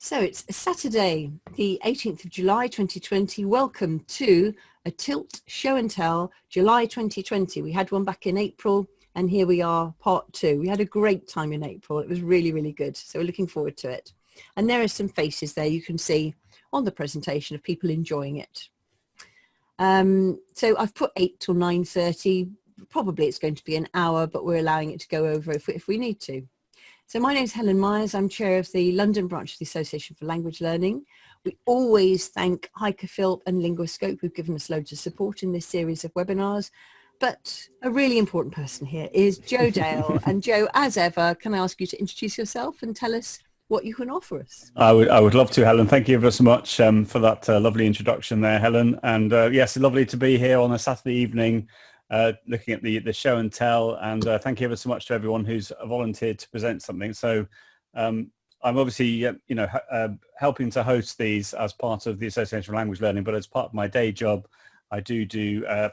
So it's Saturday, the 18th of July 2020. Welcome to a TiLT show and tell July 2020. We had one back in April and here we are, part two. We had a great time in April. It was really, really good. So we're looking forward to it. And there are some faces there you can see on the presentation of people enjoying it. So I've put 8 till 9:30. Probably it's going to be an hour, but we're allowing it to go over if we need to. So my name is Helen Myers. I'm chair of the London branch of the Association for Language Learning. We always thank HikerPhil and Linguascope who've given us loads of support in this series of webinars. But a really important person here is Joe Dale. And Joe, as ever, can I ask you to introduce yourself and tell us what you can offer us? I would love to, Helen. Thank you ever so much for that lovely introduction there, Helen. And yes, lovely to be here on a Saturday evening looking at the show and tell, and thank you ever so much to everyone who's volunteered to present something. So I'm obviously helping to host these as part of the Association for Language Learning, but as part of my day job I do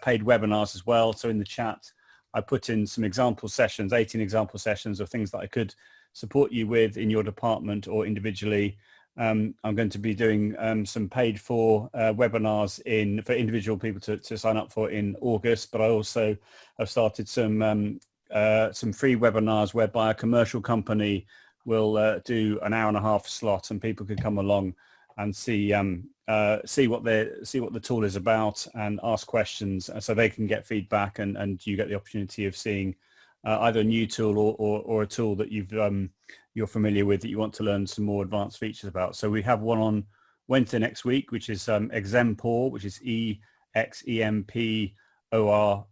paid webinars as well. So in the chat I put in some example sessions, 18 example sessions of things that I could support you with in your department or individually. I'm going to be doing some paid for webinars for individual people to sign up for in August, but I also have started some free webinars whereby a commercial company will do an hour and a half slot and people can come along and see what the tool is about and ask questions so they can get feedback and you get the opportunity of seeing either a new tool or a tool that you're familiar with that you want to learn some more advanced features about. So we have one on Wednesday next week, which is Exempore, which is EXEMPORE. I'll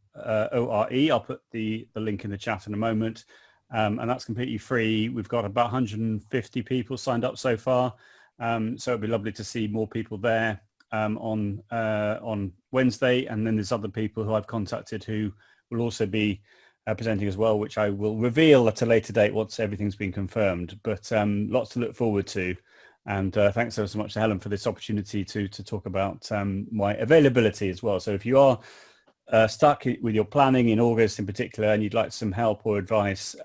put the link in the chat in a moment, and that's completely free. We've got about 150 people signed up so far, so it'd be lovely to see more people there on Wednesday. And then there's other people who I've contacted who will also be presenting as well, which I will reveal at a later date once everything's been confirmed. But lots to look forward to. And thanks so much to Helen for this opportunity to talk about my availability as well. So if you are stuck with your planning in August in particular and you'd like some help or advice,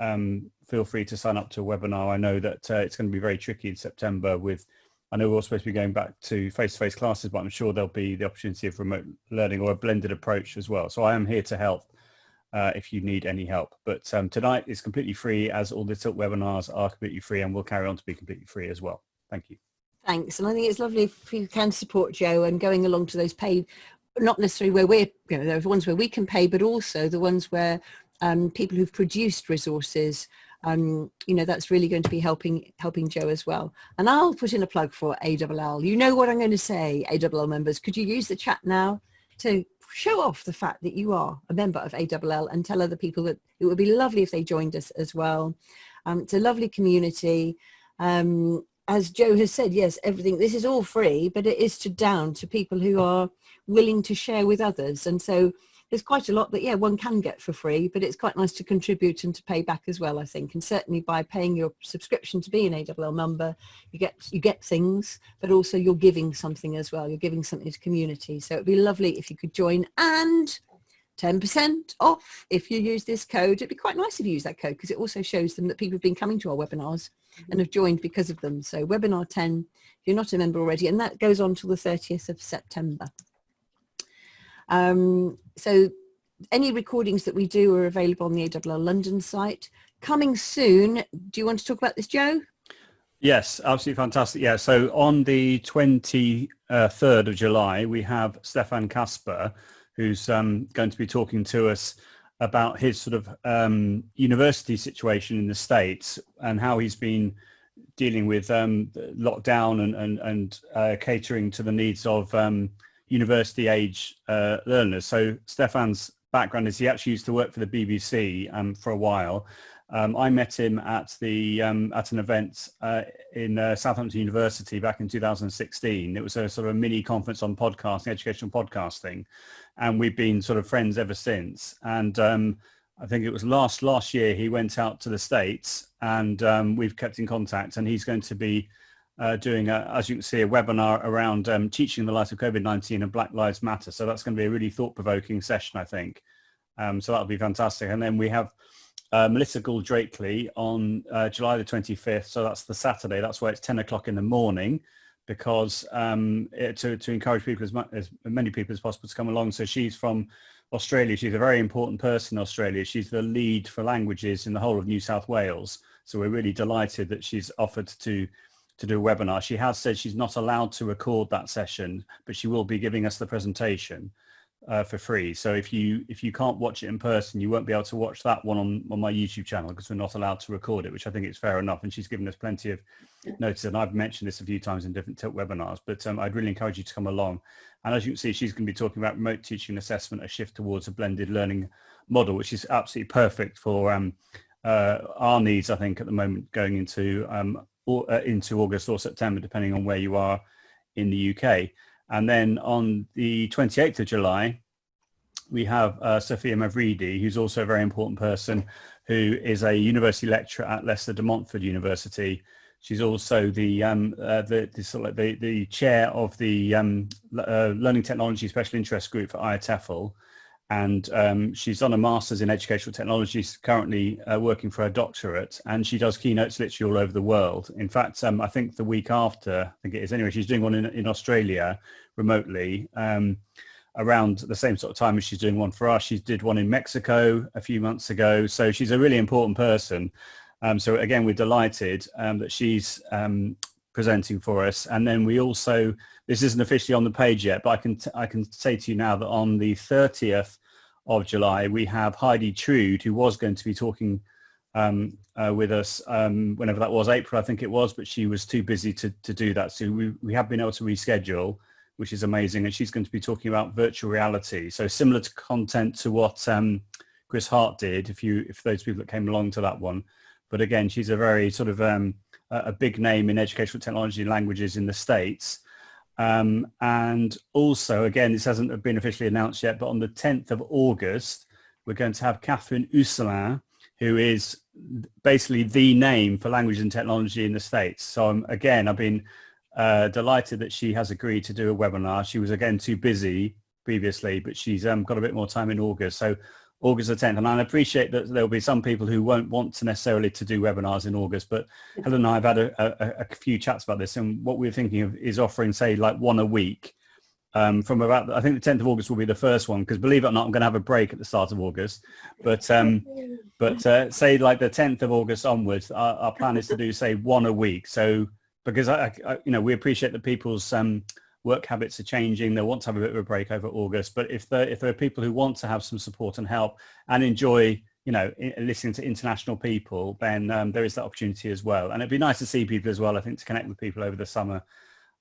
feel free to sign up to a webinar. I know that it's going to be very tricky in September I know we're all supposed to be going back to face-to-face classes, but I'm sure there'll be the opportunity of remote learning or a blended approach as well. So I am here to help if you need any help. But tonight is completely free, as all the TiLT webinars are completely free and will carry on to be completely free as well. Thank you. Thanks. And I think it's lovely if you can support Joe and going along to those paid, not necessarily where we're, there are the ones where we can pay, but also the ones where people who've produced resources, that's really going to be helping Joe as well. And I'll put in a plug for ALL. You know what I'm going to say, ALL members. Could you use the chat now to show off the fact that you are a member of ALL and tell other people that it would be lovely if they joined us as well. It's a lovely community. As Joe has said, yes, this is all free, but it is down to people who are willing to share with others. And so there's quite a lot that, one can get for free, but it's quite nice to contribute and to pay back as well, I think. And certainly by paying your subscription to be an ALL member, you get things, but also you're giving something as well. You're giving something to community. So it'd be lovely if you could join, and 10% off if you use this code. It'd be quite nice if you use that code because it also shows them that people have been coming to our webinars and have joined because of them. So webinar 10, if you're not a member already, and that goes on till the 30th of September. So any recordings that we do are available on the ALL London site. Coming soon, do you want to talk about this, Joe? Yes, absolutely fantastic. Yeah, so on the 23rd of July, we have Stefan Kasper, who's going to be talking to us about his sort of university situation in the States and how he's been dealing with lockdown and catering to the needs of university age learners. So Stefan's background is he actually used to work for the BBC for a while. I met him at an event in Southampton University back in 2016. It was a sort of a mini conference on podcasting, educational podcasting, and we've been sort of friends ever since. And I think it was last year he went out to the States, and we've kept in contact, and he's going to be doing, as you can see, a webinar around teaching in the light of COVID-19 and Black Lives Matter. So that's going to be a really thought-provoking session, I think. So that'll be fantastic. And then we have Melissa Gould-Drakely on July the 25th. So that's the Saturday. That's why it's 10 o'clock in the morning, because to encourage people, as many people as possible, to come along. So she's from Australia. She's a very important person in Australia. She's the lead for languages in the whole of New South Wales. So we're really delighted that she's offered to do a webinar. She has said she's not allowed to record that session, but she will be giving us the presentation for free. So if you can't watch it in person, you won't be able to watch that one on my YouTube channel, because we're not allowed to record it, which I think is fair enough. And she's given us plenty of notice, and I've mentioned this a few times in different TiLT webinars, but I'd really encourage you to come along. And as you can see, she's going to be talking about remote teaching and assessment, a shift towards a blended learning model, which is absolutely perfect for our needs, I think, at the moment, going into August or September, depending on where you are in the UK. And then on the 28th of July, we have Sophia Mavridi, who's also a very important person, who is a university lecturer at Leicester de Montfort University. She's also the chair of the Learning Technology Special Interest Group for IATEFL. And she's on a master's in educational technologies, currently working for a doctorate, and she does keynotes literally all over the world. In fact, I think the week after, I think it is anyway, she's doing one in Australia remotely around the same sort of time as she's doing one for us. She did one in Mexico a few months ago. So she's a really important person. So again, we're delighted that she's presenting for us. And then we also, this isn't officially on the page yet, but I can say to you now that on the 30th of July, we have Heidi Trude, who was going to be talking with us whenever that was, April, I think it was, but she was too busy to do that. So we have been able to reschedule, which is amazing. And she's going to be talking about virtual reality. So similar to content to what Chris Hart did, if those people that came along to that one. But again, she's a very sort of a big name in educational technology and languages in the States. And also, again, this hasn't been officially announced yet, but on the 10th of August, we're going to have Catherine Usselin, who is basically the name for language and technology in the States. So again, I've been delighted that she has agreed to do a webinar. She was, again, too busy previously, but she's got a bit more time in August. So August the 10th. And I appreciate that there'll be some people who won't want to necessarily to do webinars in August, but Helen and I have had a few chats about this, and what we're thinking of is offering, say, like one a week from about, I think the 10th of August will be the first one, because believe it or not, I'm going to have a break at the start of August, but say like the 10th of August onwards, our plan is to do, say, one a week. So because we appreciate that people's work habits are changing. They'll want to have a bit of a break over August. But if there are people who want to have some support and help and enjoy, listening to international people, then there is that opportunity as well. And it'd be nice to see people as well, I think, to connect with people over the summer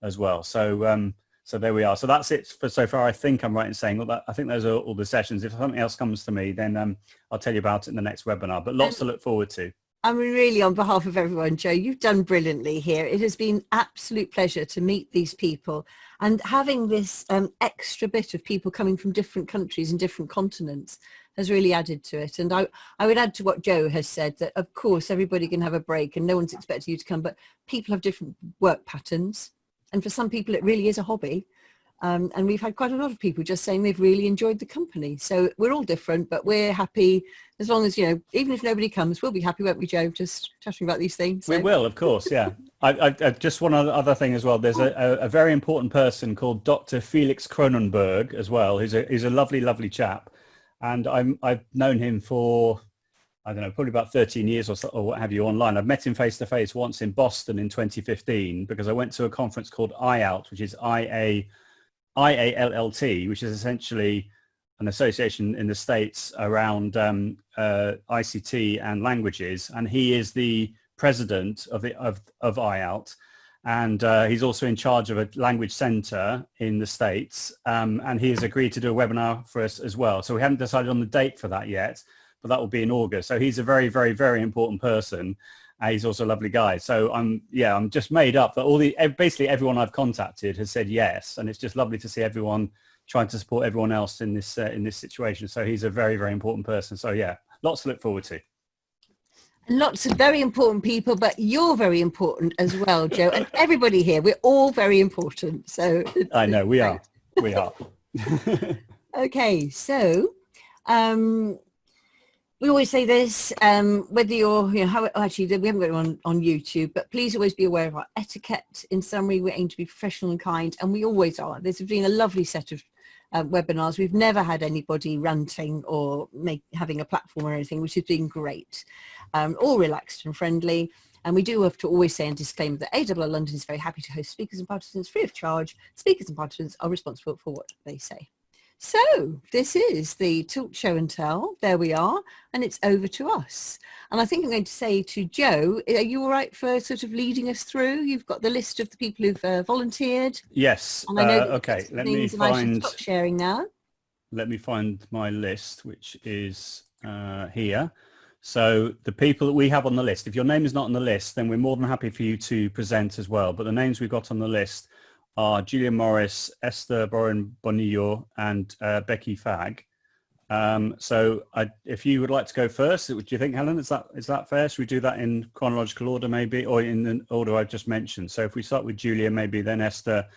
as well. So so there we are. So that's it for so far. I think I'm right in saying, well, I think those are all the sessions. If something else comes to me, then I'll tell you about it in the next webinar. But lots to look forward to. I mean, really, on behalf of everyone, Joe, you've done brilliantly here. It has been absolute pleasure to meet these people, and having this extra bit of people coming from different countries and different continents has really added to it. And I would add to what Joe has said, that of course everybody can have a break and no one's expecting you to come, but people have different work patterns. And for some people, it really is a hobby. And we've had quite a lot of people just saying they've really enjoyed the company. So we're all different, but we're happy as long as, even if nobody comes, we'll be happy, won't we, Joe, just chatting about these things. So. We will, of course, yeah. I just one other thing as well. There's a very important person called Dr. Felix Cronenberg as well. He's a lovely, lovely chap. And I've known him for, I don't know, probably about 13 years or so, or what have you, online. I've met him face to face once in Boston in 2015, because I went to a conference called IALT, which is IALLT, which is essentially an association in the States around ICT and languages, and he is the president of IALT, and he's also in charge of a language center in the States, and he has agreed to do a webinar for us as well. So we haven't decided on the date for that yet, but that will be in August. So he's a very, very, very important person. He's also a lovely guy. So I'm just made up that basically everyone I've contacted has said yes, and it's just lovely to see everyone trying to support everyone else in this situation. So he's a very, very important person. So yeah, lots to look forward to. Lots of very important people, but you're very important as well, Joe, and everybody here. We're all very important. So I know we are. We are. Okay, so We always say this, whether you're, actually we haven't got it on YouTube, but please always be aware of our etiquette. In summary, we aim to be professional and kind, and we always are. This has been a lovely set of webinars. We've never had anybody ranting or having a platform or anything, which has been great. All relaxed and friendly. And we do have to always say and disclaim that AWR London is very happy to host speakers and participants free of charge. Speakers and participants are responsible for what they say. So this is the TiLT show and tell. There we are, and it's over to us. And I think I'm going to say to Joe, are you all right for sort of leading us through? You've got the list of the people who've volunteered. Yes. And I know that okay. Let me and I should stop sharing now. Let me find my list, which is here. So the people that we have on the list, if your name is not on the list, then we're more than happy for you to present as well. But the names we've got on the list are Julia Morris, Esther Borin Bonillo, and Becky Fagg. So if you would like to go first, do you think, Helen, is that fair? Should we do that in chronological order maybe, or in the order I've just mentioned? So if we start with Julia, maybe then Esther.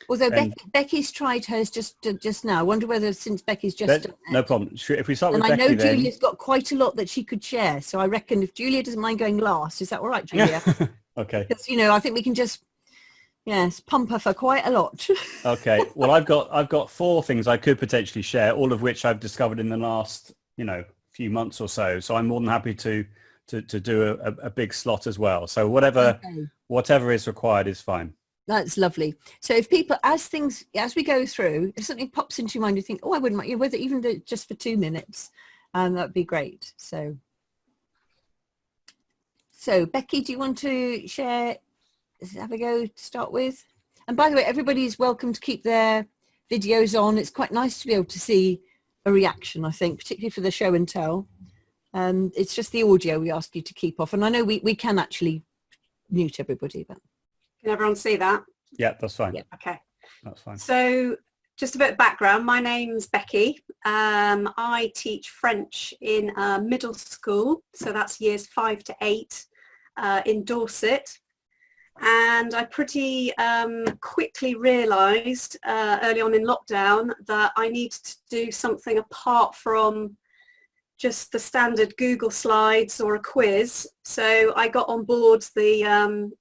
Although Becky's tried hers just now. I wonder whether since Becky's just done it. No problem. If we start with Becky, Becky, I know Julia's got quite a lot that she could share. So I reckon if Julia doesn't mind going last, is that all right, Julia? Okay. Because I think we can just pump her for quite a lot. Okay. Well, I've got 4 things I could potentially share, all of which I've discovered in the last few months or so. So I'm more than happy to do a big slot as well. So whatever is required is fine. That's lovely. So if people, as we go through, if something pops into your mind, you think, oh, I wouldn't mind, whether even just for 2 minutes, that'd be great. So Becky, do you want to share? Have a go to start with? And by the way, everybody is welcome to keep their videos on. It's quite nice to be able to see a reaction, I think, particularly for the show and tell. It's just the audio we ask you to keep off. And I know we can actually mute everybody, but. Can everyone see that? Yeah, that's fine. Yeah, okay. That's fine. So just a bit of background. My name's Becky. I teach French in middle school. So that's years 5 to 8 in Dorset. And I pretty quickly realised early on in lockdown that I needed to do something apart from just the standard Google Slides or a quiz. So I got on board the I'm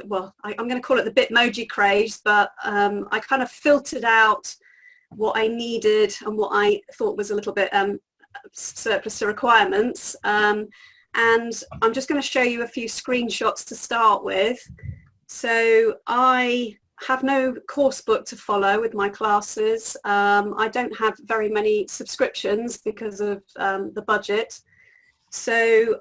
going to call it the Bitmoji craze, but I kind of filtered out what I needed and what I thought was a little bit surplus to requirements. And I'm just going to show you a few screenshots to start with. So I have no course book to follow with my classes. I don't have very many subscriptions because of the budget. So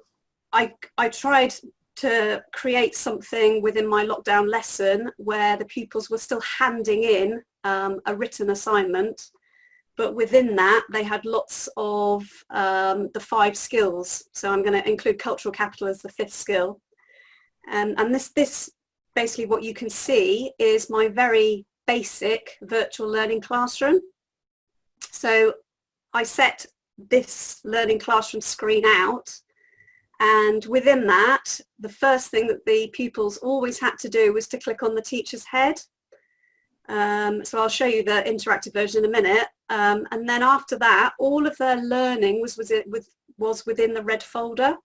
I tried to create something within my lockdown lesson where the pupils were still handing in a written assignment, but within that they had lots of the 5 skills. So I'm going to include cultural capital as the 5th skill. And this basically what you can see is my very basic virtual learning classroom. So I set this learning classroom screen out. And within that, the first thing that the pupils always had to do was to click on the teacher's head. So I'll show you the interactive version in a minute. And then after that, all of their learning was within the red folder.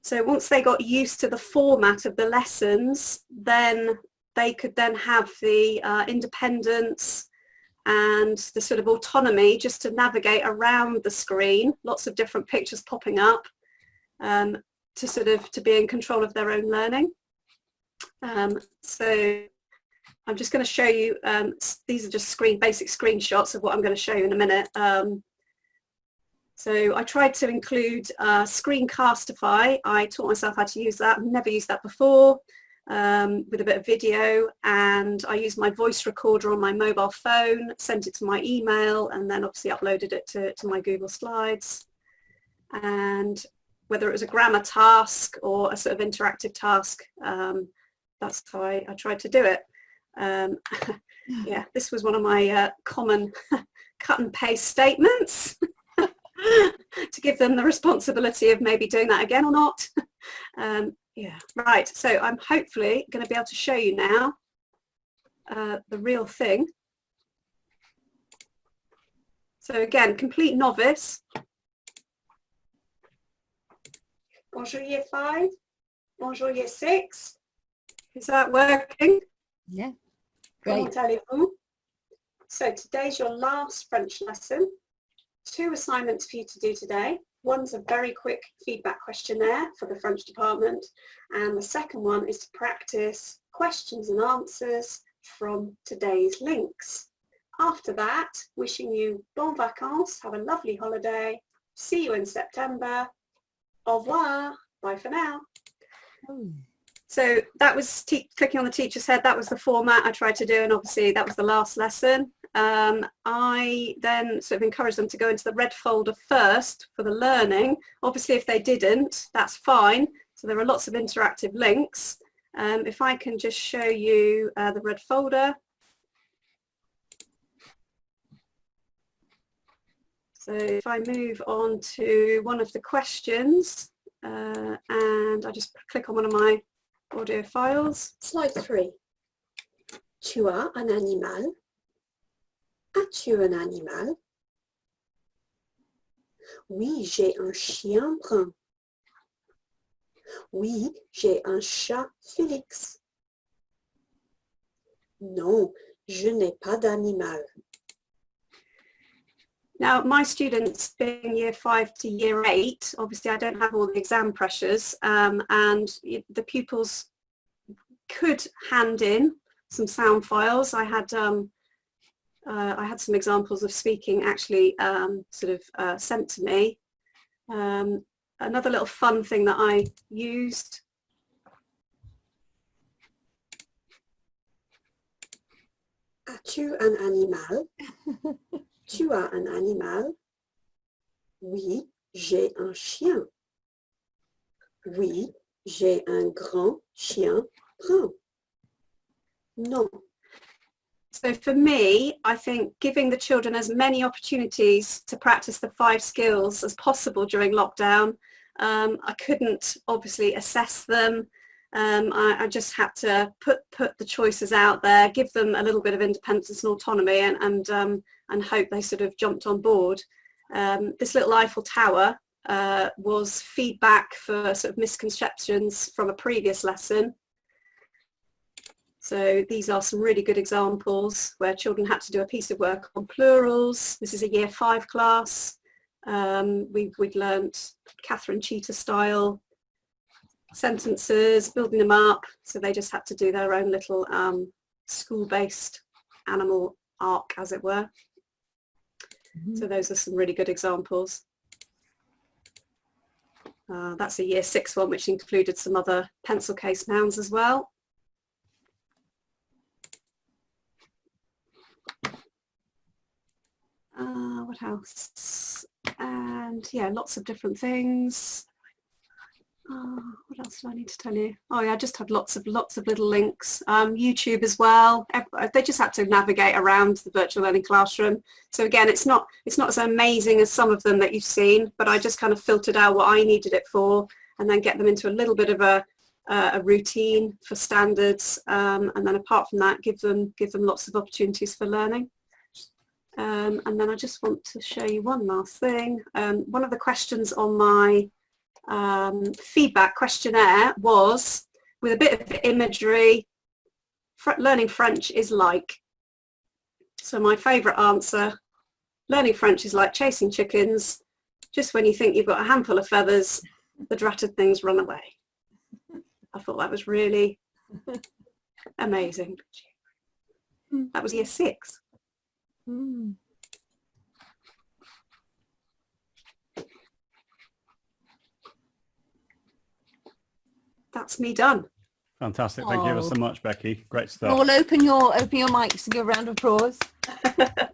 So once they got used to the format of the lessons, then they could then have the independence and the sort of autonomy just to navigate around the screen, lots of different pictures popping up. To be in control of their own learning. So I'm just going to show you, these are just basic screenshots of what I'm going to show you in a minute. So I tried to include Screencastify. I taught myself how to use that. I've never used that before, with a bit of video, and I used my voice recorder on my mobile phone, sent it to my email, and then obviously uploaded it to my Google Slides. And whether it was a grammar task or a sort of interactive task, that's how I tried to do it. Yeah, this was one of my common cut and paste statements to give them the responsibility of maybe doing that again or not. Yeah, right, so I'm hopefully going to be able to show you now the real thing. So again, complete novice. Bonjour year 5. Bonjour year 6. Is that working? Yeah, great. Comment allez-vous? So today's your last French lesson. 2 assignments for you to do today. One's a very quick feedback questionnaire for the French department, and the second one is to practice questions and answers from today's links. After that, wishing you bon vacances, have a lovely holiday, see you in September, au revoir, bye for now. So that was clicking on the teacher's head. That was the format I tried to do, and obviously that was the last lesson. I then sort of encouraged them to go into the red folder first for the learning. Obviously if they didn't, that's fine. So there are lots of interactive links. If I can just show you the red folder. So if I move on to one of the questions and I just click on one of my audio files. Slide 3. Tu as un animal? As-tu un animal? Oui, j'ai un chien brun. Oui, j'ai un chat Félix. Non, je n'ai pas d'animal. Now, my students being year 5 to year 8, obviously I don't have all the exam pressures, and the pupils could hand in some sound files. I had some examples of speaking actually sent to me. Another little fun thing that I used. As-tu un animal? Tu as un animal? Oui, j'ai un chien. Oui, j'ai un grand chien brun. Non. So for me, I think giving the children as many opportunities to practice the 5 skills as possible during lockdown. I couldn't obviously assess them. I just had to put the choices out there, give them a little bit of independence and autonomy, and hope they sort of jumped on board. This little Eiffel Tower was feedback for sort of misconceptions from a previous lesson. So these are some really good examples where children had to do a piece of work on plurals. This is a year 5 class. We'd learnt Catherine Cheetah style sentences, building them up. So they just had to do their own little school-based animal arc, as it were. Mm-hmm. So those are some really good examples. That's a year 6 one, which included some other pencil case nouns as well. What else? And yeah, lots of different things. What else do I need to tell you? Oh yeah, I just had lots of little links. YouTube as well. They just had to navigate around the virtual learning classroom. So again, it's not as amazing as some of them that you've seen, but I just kind of filtered out what I needed it for, and then get them into a little bit of a routine for standards, and then apart from that, give them lots of opportunities for learning. And then I just want to show you one last thing. One of the questions on my feedback questionnaire was, with a bit of imagery, learning French is like. So my favourite answer, learning French is like chasing chickens. Just when you think you've got a handful of feathers, the dratted things run away. I thought that was really amazing. That was year 6. Mm. That's me done. Fantastic. Thank you ever so much, Becky. Great stuff. All open your mics and give a round of applause. That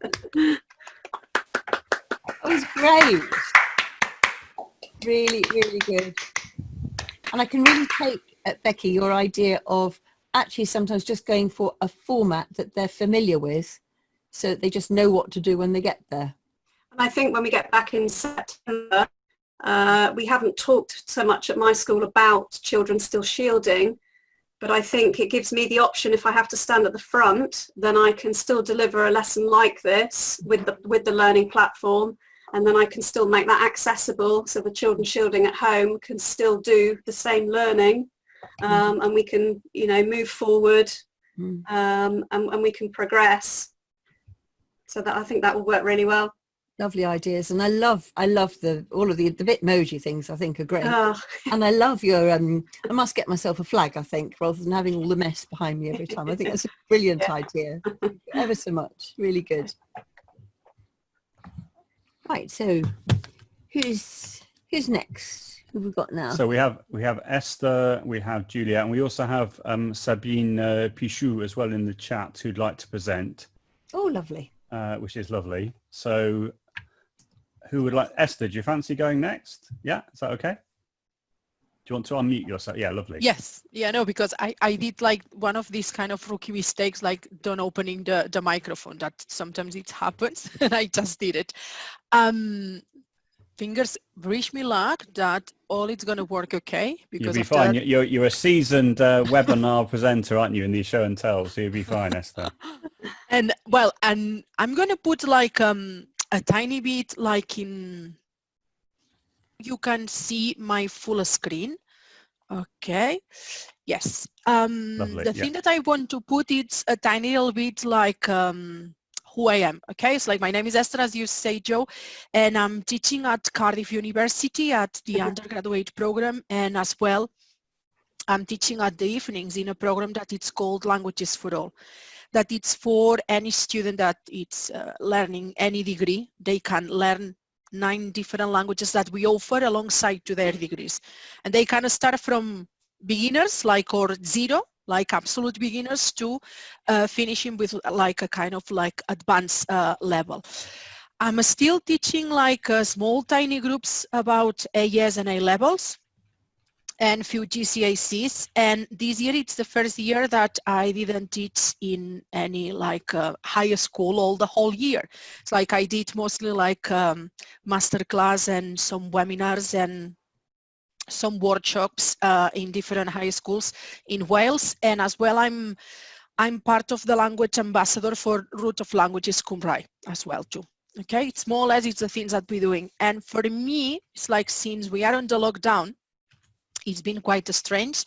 was great. Really, really good. And I can really take, Becky, your idea of actually sometimes just going for a format that they're familiar with, so that they just know what to do when they get there. And I think when we get back in September, we haven't talked so much at my school about children still shielding, but I think it gives me the option, if I have to stand at the front, then I can still deliver a lesson like this with the learning platform. and then I can still make that accessible so the children shielding at home can still do the same learning, and we can, you know, move forward, and we can progress. So that I think that will work really well. Lovely ideas, and I love all of the Bitmoji things. I think are great, Oh. and I love your. I must get myself a flag, I think, rather than having all the mess behind me every time. I think that's a brilliant idea. Thank you ever so much, really good. Right, so who's next? Who have we got now? So we have Esther, we have Julia, and we also have Sabine Pichou as well in the chat who'd like to present. Oh, lovely. Which is lovely. So who would like, Esther, do you fancy going next? Yeah, is that okay? Do you want to unmute yourself? Yeah, lovely. Yes. Yeah, no, because I did like one of these kind of rookie mistakes, like don't opening the microphone. That sometimes it happens, and I just did it. Fingers, wish me luck that all it's going to work okay. Because you'll be fine. You're a seasoned webinar presenter, aren't you, in these show and tell? So you'll be fine, Esther. And well, and I'm going to put like a tiny bit like in, you can see my full screen. Okay. Yes. Lovely, The thing that I want to put, it's a tiny little bit like who I am. Okay. So like my name is Esther, as you say, Joe, and I'm teaching at Cardiff University at the undergraduate program, and as well, I'm teaching at the evenings in a program that it's called Languages for All. That it's for any student that it's learning any degree. They can learn 9 different languages that we offer alongside to their degrees. And they kind of start from beginners, like, or zero, like absolute beginners, to finishing with like a kind of like advanced level. I'm still teaching like small tiny groups about AS and A levels and few GCSEs, and this year it's the first year that I didn't teach in any like higher school all the whole year. It's like I did mostly like masterclass and some webinars and some workshops in different high schools in Wales, and as well I'm part of the language ambassador for Root of Languages Cymraeg as well too. Okay, it's more or less it's the things that we're doing, and for me it's like since we are on the lockdown, it's been quite strange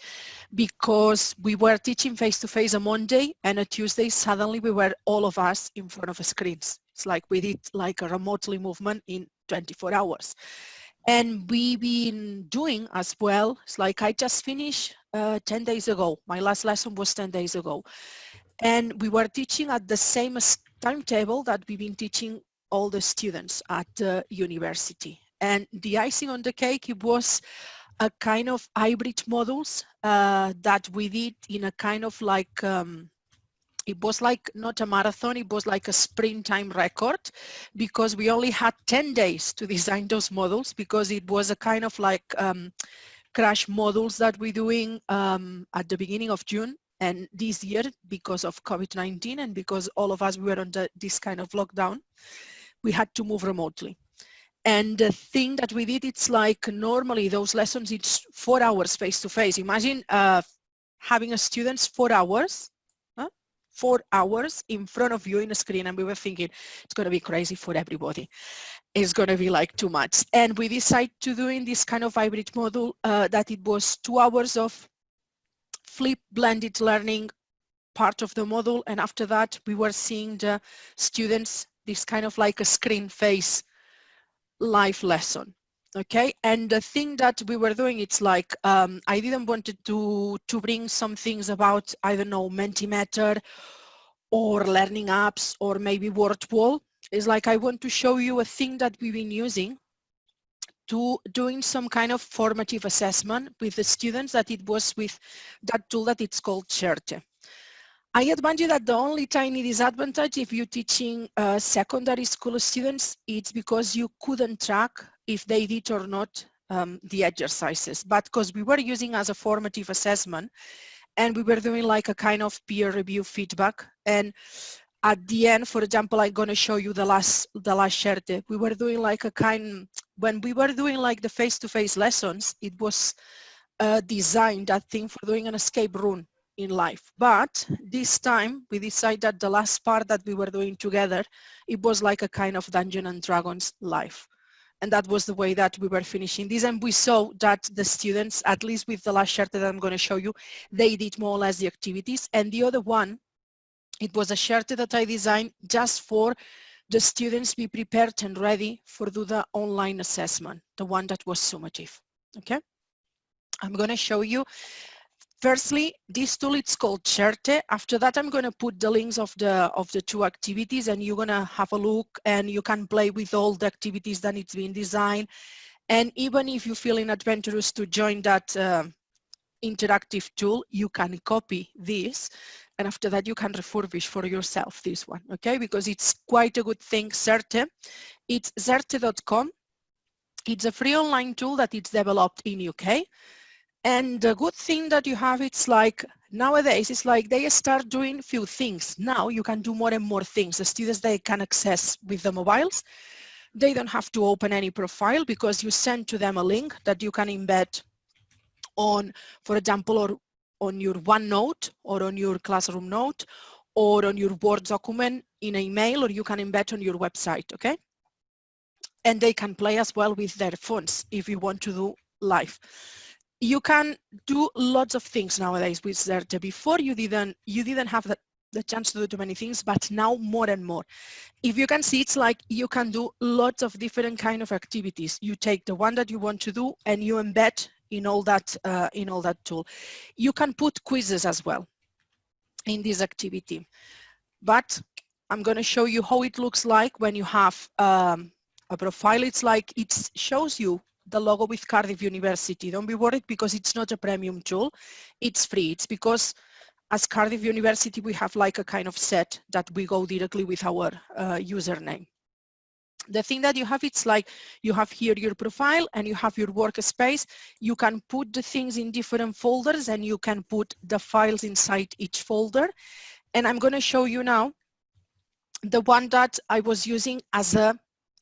because we were teaching face-to-face on Monday, and on Tuesday suddenly we were all of us in front of screens. It's like we did like a remotely movement in 24 hours. And we've been doing as well, it's like I just finished 10 days ago. My last lesson was 10 days ago. And we were teaching at the same timetable that we've been teaching all the students at the university. And the icing on the cake, it was a kind of hybrid models that we did in a kind of like, it was like not a marathon, it was like a sprint time record, because we only had 10 days to design those models, because it was a kind of like crash models that we're doing at the beginning of June. And this year, because of COVID-19 and because all of us were under this kind of lockdown, we had to move remotely. And the thing that we did, it's like normally those lessons, it's 4 hours face-to-face. Imagine having a students 4 hours, 4 hours in front of you in a screen, and we were thinking it's going to be crazy for everybody. It's going to be like too much. And we decided to doing this kind of hybrid model that it was 2 hours of flip blended learning part of the model, and after that we were seeing the students this kind of like a screen face live lesson. Okay, and the thing that we were doing, it's like I didn't want to bring some things about, I don't know, Mentimeter or learning apps or maybe WordWall. It's like I want to show you a thing that we've been using to doing some kind of formative assessment with the students, that it was with that tool that it's called TiLT. I advise you that the only tiny disadvantage if you're teaching secondary school students, it's because you couldn't track if they did or not the exercises. But because we were using as a formative assessment, and we were doing like a kind of peer review feedback, and at the end, for example, I'm going to show you the last TiLT. We were doing like a kind, when we were doing like the face-to-face lessons, it was designed, that thing, for doing an escape room in life. But this time we decided that the last part that we were doing together, it was like a kind of Dungeons and Dragons life. And that was the way that we were finishing this. And we saw that the students, at least with the last chart that I'm going to show you, they did more or less the activities. And the other one, it was a chart that I designed just for the students be prepared and ready for do the online assessment, the one that was summative. Okay, I'm going to show you. Firstly, this tool, it's called TiLT. After that, I'm going to put the links of the two activities, and you're going to have a look, and you can play with all the activities that it's been designed. And even if you're feeling adventurous to join that interactive tool, you can copy this, and after that you can refurbish for yourself this one, okay? Because it's quite a good thing. TiLT, it's TiLT.com. It's a free online tool that it's developed in UK. And the good thing that you have, it's like nowadays, it's like they start doing few things. Now you can do more and more things. The students, they can access with the mobiles. They don't have to open any profile because you send to them a link that you can embed on, for example, or on your OneNote or on your classroom note or on your Word document in an email, or you can embed on your website, okay? And they can play as well with their phones if you want to do live. You can do lots of things nowadays with TiLT. Before you didn't have the chance to do too many things, but now more and more. If you can see, it's like you can do lots of different kind of activities. You take the one that you want to do and you embed in all that tool. You can put quizzes as well in this activity. But I'm going to show you how it looks like when you have a profile. It's like it shows you the logo with Cardiff University. Don't be worried because it's not a premium tool. It's free. It's because as Cardiff University, we have like a kind of set that we go directly with our username. The thing that you have, it's like you have here your profile and you have your workspace. You can put the things in different folders and you can put the files inside each folder. And I'm going to show you now the one that I was using as a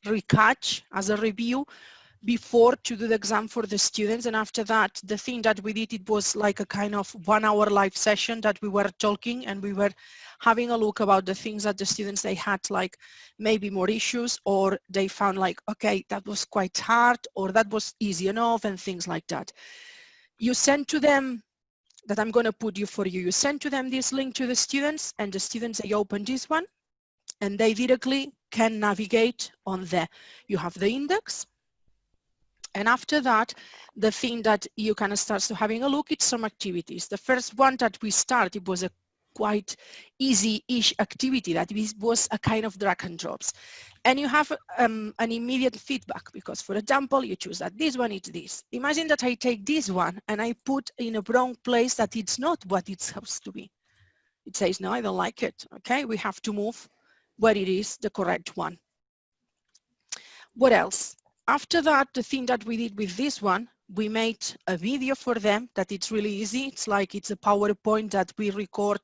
recatch, as a review before to do the exam for the students. And after that, the thing that we did, it was like a kind of 1 hour live session that we were talking and we were having a look about the things that the students, they had like maybe more issues, or they found like, okay, that was quite hard, or that was easy enough, and things like that. You send to them, that I'm going to put you for you, you send to them this link to the students, and the students, they open this one and they directly can navigate on there. You have the index. And after that, the thing that you can start to having a look, it's some activities. The first one that we started, it was a quite easy-ish activity that was a kind of drag and drops. And you have an immediate feedback because, for example, you choose that this one is this. Imagine that I take this one and I put in a wrong place that it's not what it's supposed to be. It says, no, I don't like it. Okay, we have to move where it is the correct one. What else? After that, the thing that we did with this one, we made a video for them that it's really easy. It's like it's a PowerPoint that we record,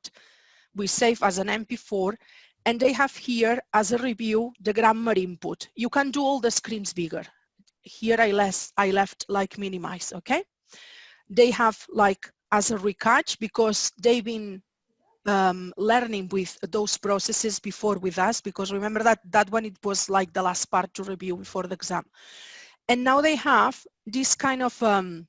we save as an MP4, and they have here as a review the grammar input. You can do all the screens bigger. Here I left like minimize, okay? They have like as a recatch because they've been learning with those processes before with us, because remember that one, it was like the last part to review before the exam. And now they have this kind of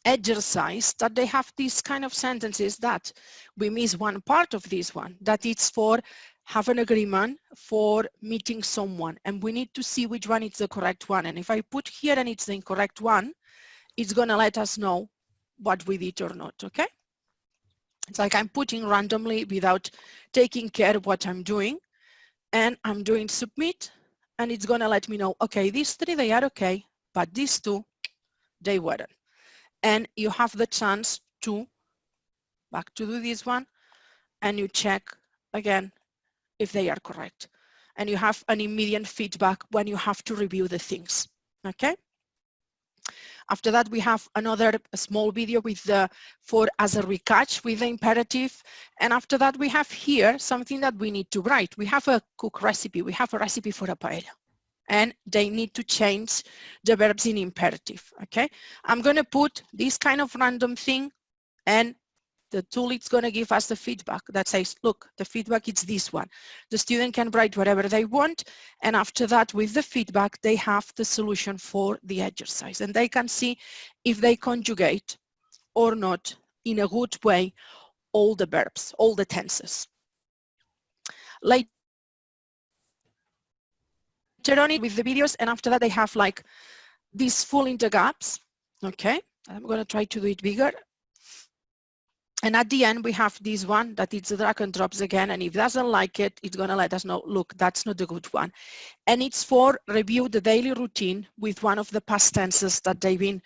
exercise that they have these kind of sentences that we miss one part of this one, that it's for have an agreement for meeting someone, and we need to see which one is the correct one. And if I put here and it's the incorrect one, it's gonna let us know what we did or not, okay? It's like I'm putting randomly without taking care of what I'm doing, and I'm doing submit, and it's gonna let me know, okay, these three, they are okay, but these two, they weren't. And you have the chance to back to do this one, and you check again if they are correct. And you have an immediate feedback when you have to review the things, okay? After that, we have another small video with as a recatch with the imperative. And after that, we have here something that we need to write. We have a cook recipe. We have a recipe for a paella. And they need to change the verbs in imperative, okay? I'm going to put this kind of random thing, and the tool is going to give us the feedback that says, look, the feedback is this one. The student can write whatever they want, and after that, with the feedback, they have the solution for the exercise, and they can see if they conjugate or not in a good way all the verbs, all the tenses. Later on it with the videos, and after that they have like these full in the gaps. Okay, I'm going to try to do it bigger. And at the end we have this one that it's drag and drops again, and if it doesn't like it, it's going to let us know, look, that's not a good one. And it's for review the daily routine with one of the past tenses that they've been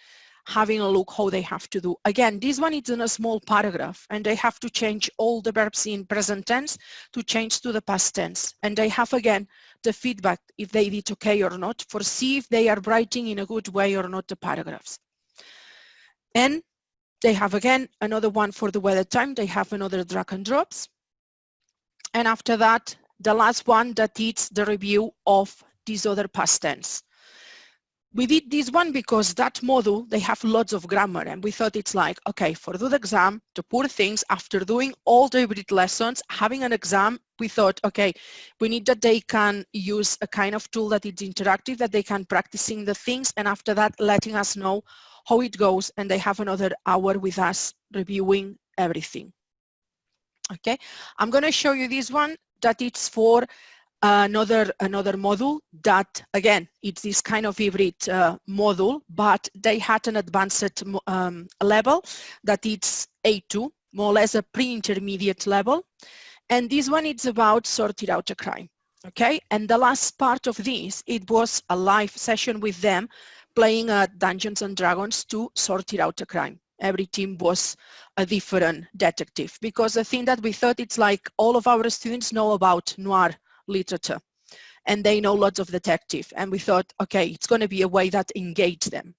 having a look how they have to do. Again, this one is in a small paragraph, and they have to change all the verbs in present tense to change to the past tense. And they have again the feedback if they did okay or not, for see if they are writing in a good way or not the paragraphs. And they have again another one for the weather time. They have another drag and drops. And after that, the last one that is the review of this other past tense. We did this one because that module, they have lots of grammar, and we thought it's like, okay, for the exam, to poor things, after doing all the hybrid lessons, having an exam, we thought, okay, we need that they can use a kind of tool that is interactive, that they can practicing the things, and after that, letting us know how it goes, and they have another hour with us reviewing everything. Okay, I'm going to show you this one that it's for another module that, again, it's this kind of hybrid module, but they had an advanced level that it's A2, more or less a pre-intermediate level. And this one is about sorting out a crime, okay? And the last part of this, it was a live session with them playing Dungeons and Dragons to sort it out a crime. Every team was a different detective, because the thing that we thought, it's like all of our students know about noir literature and they know lots of detective, and we thought, okay, it's going to be a way that engage them.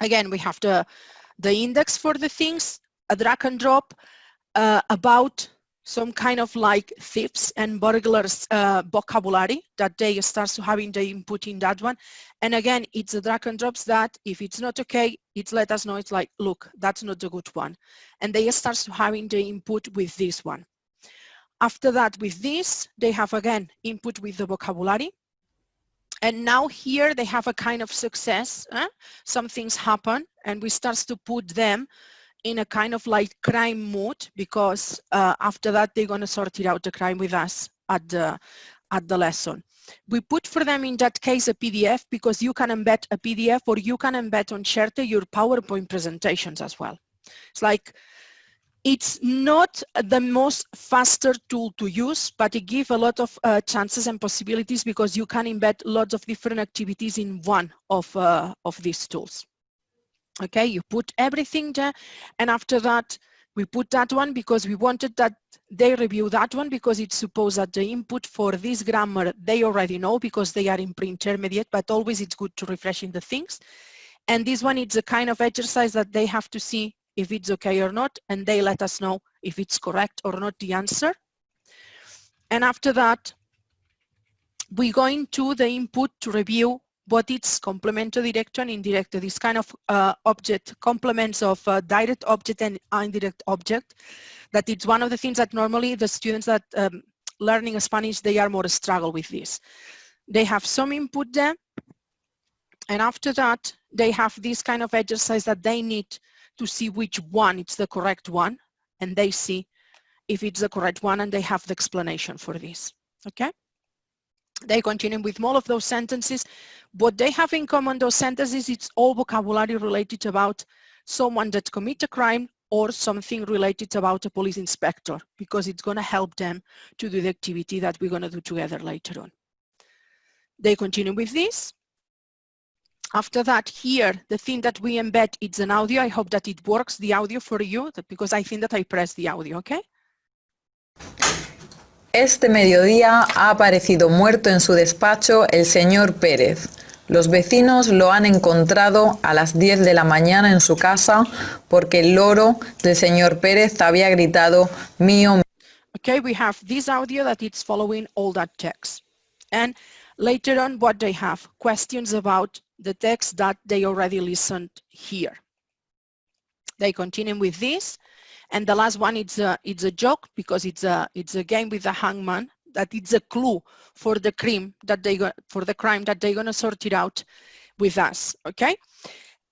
Again, we have the index for the things, a drag and drop about some kind of like thieves and burglars vocabulary that they start to having the input in that one. And again, it's a drag and drops that if it's not okay, it's let us know, it's like, look, that's not a good one. And they start to having the input with this one. After that, with this, they have again input with the vocabulary. And now here they have a kind of success. Some things happen, and we start to put them in a kind of like crime mode, because after that they're going to sort it out the crime with us at the lesson. We put for them in that case a PDF, because you can embed a PDF, or you can embed on TiLT your PowerPoint presentations as well. It's like, it's not the most faster tool to use, but it gives a lot of chances and possibilities, because you can embed lots of different activities in one of these tools. Okay, you put everything there, and after that, we put that one because we wanted that they review that one, because it's supposed that the input for this grammar they already know because they are in pre-intermediate, but always it's good to refresh in the things. And this one, it's a kind of exercise that they have to see if it's okay or not, and they let us know if it's correct or not, the answer. And after that, we go into the input to review what it's complementary, direct and indirect, this kind of object, complements of direct object and indirect object. That it's one of the things that normally the students that learning Spanish, they are more struggle with this. They have some input there, and after that, they have this kind of exercise that they need to see which one is the correct one, and they see if it's the correct one, and they have the explanation for this, okay? They continue with all of those sentences. What they have in common, those sentences, it's all vocabulary related about someone that commit a crime or something related about a police inspector, because it's going to help them to do the activity that we're going to do together later on. They continue with this. After that, here, the thing that we embed, it's an audio. I hope that it works, the audio for you, because I think that I pressed the audio, okay? Este mediodía ha aparecido muerto en su despacho el señor Pérez. Los vecinos lo han encontrado a las 10 de la mañana en su casa porque el loro del señor Pérez había gritado mío. Okay, we have this audio that it's following all that text. And later on, what they have, questions about the text that they already listened here. They continue with this. And the last one, it's a joke because it's a game with a hangman, that it's a clue for the crime that they're gonna sort it out with us, okay?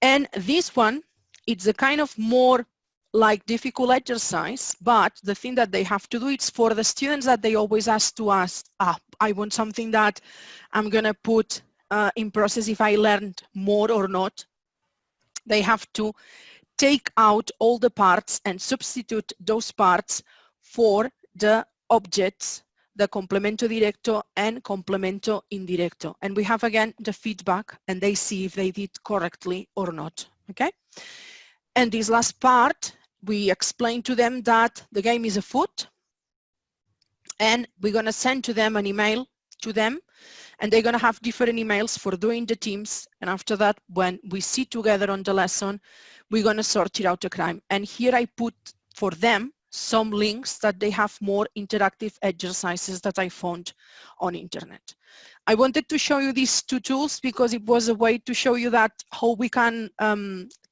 And this one, it's a kind of more like difficult exercise, but the thing that they have to do, it's for the students that they always ask to us, I want something that I'm gonna put in process if I learned more or not. They have to take out all the parts and substitute those parts for the objects, the complemento directo and complemento indirecto. And we have again the feedback, and they see if they did correctly or not, okay? And this last part, we explain to them that the game is afoot, and we're gonna send to them an email to them, and they're gonna have different emails for doing the teams. And after that, when we sit together on the lesson, we're gonna sort it out the crime. And here I put for them some links that they have more interactive exercises that I found on internet. I wanted to show you these two tools because it was a way to show you that how we can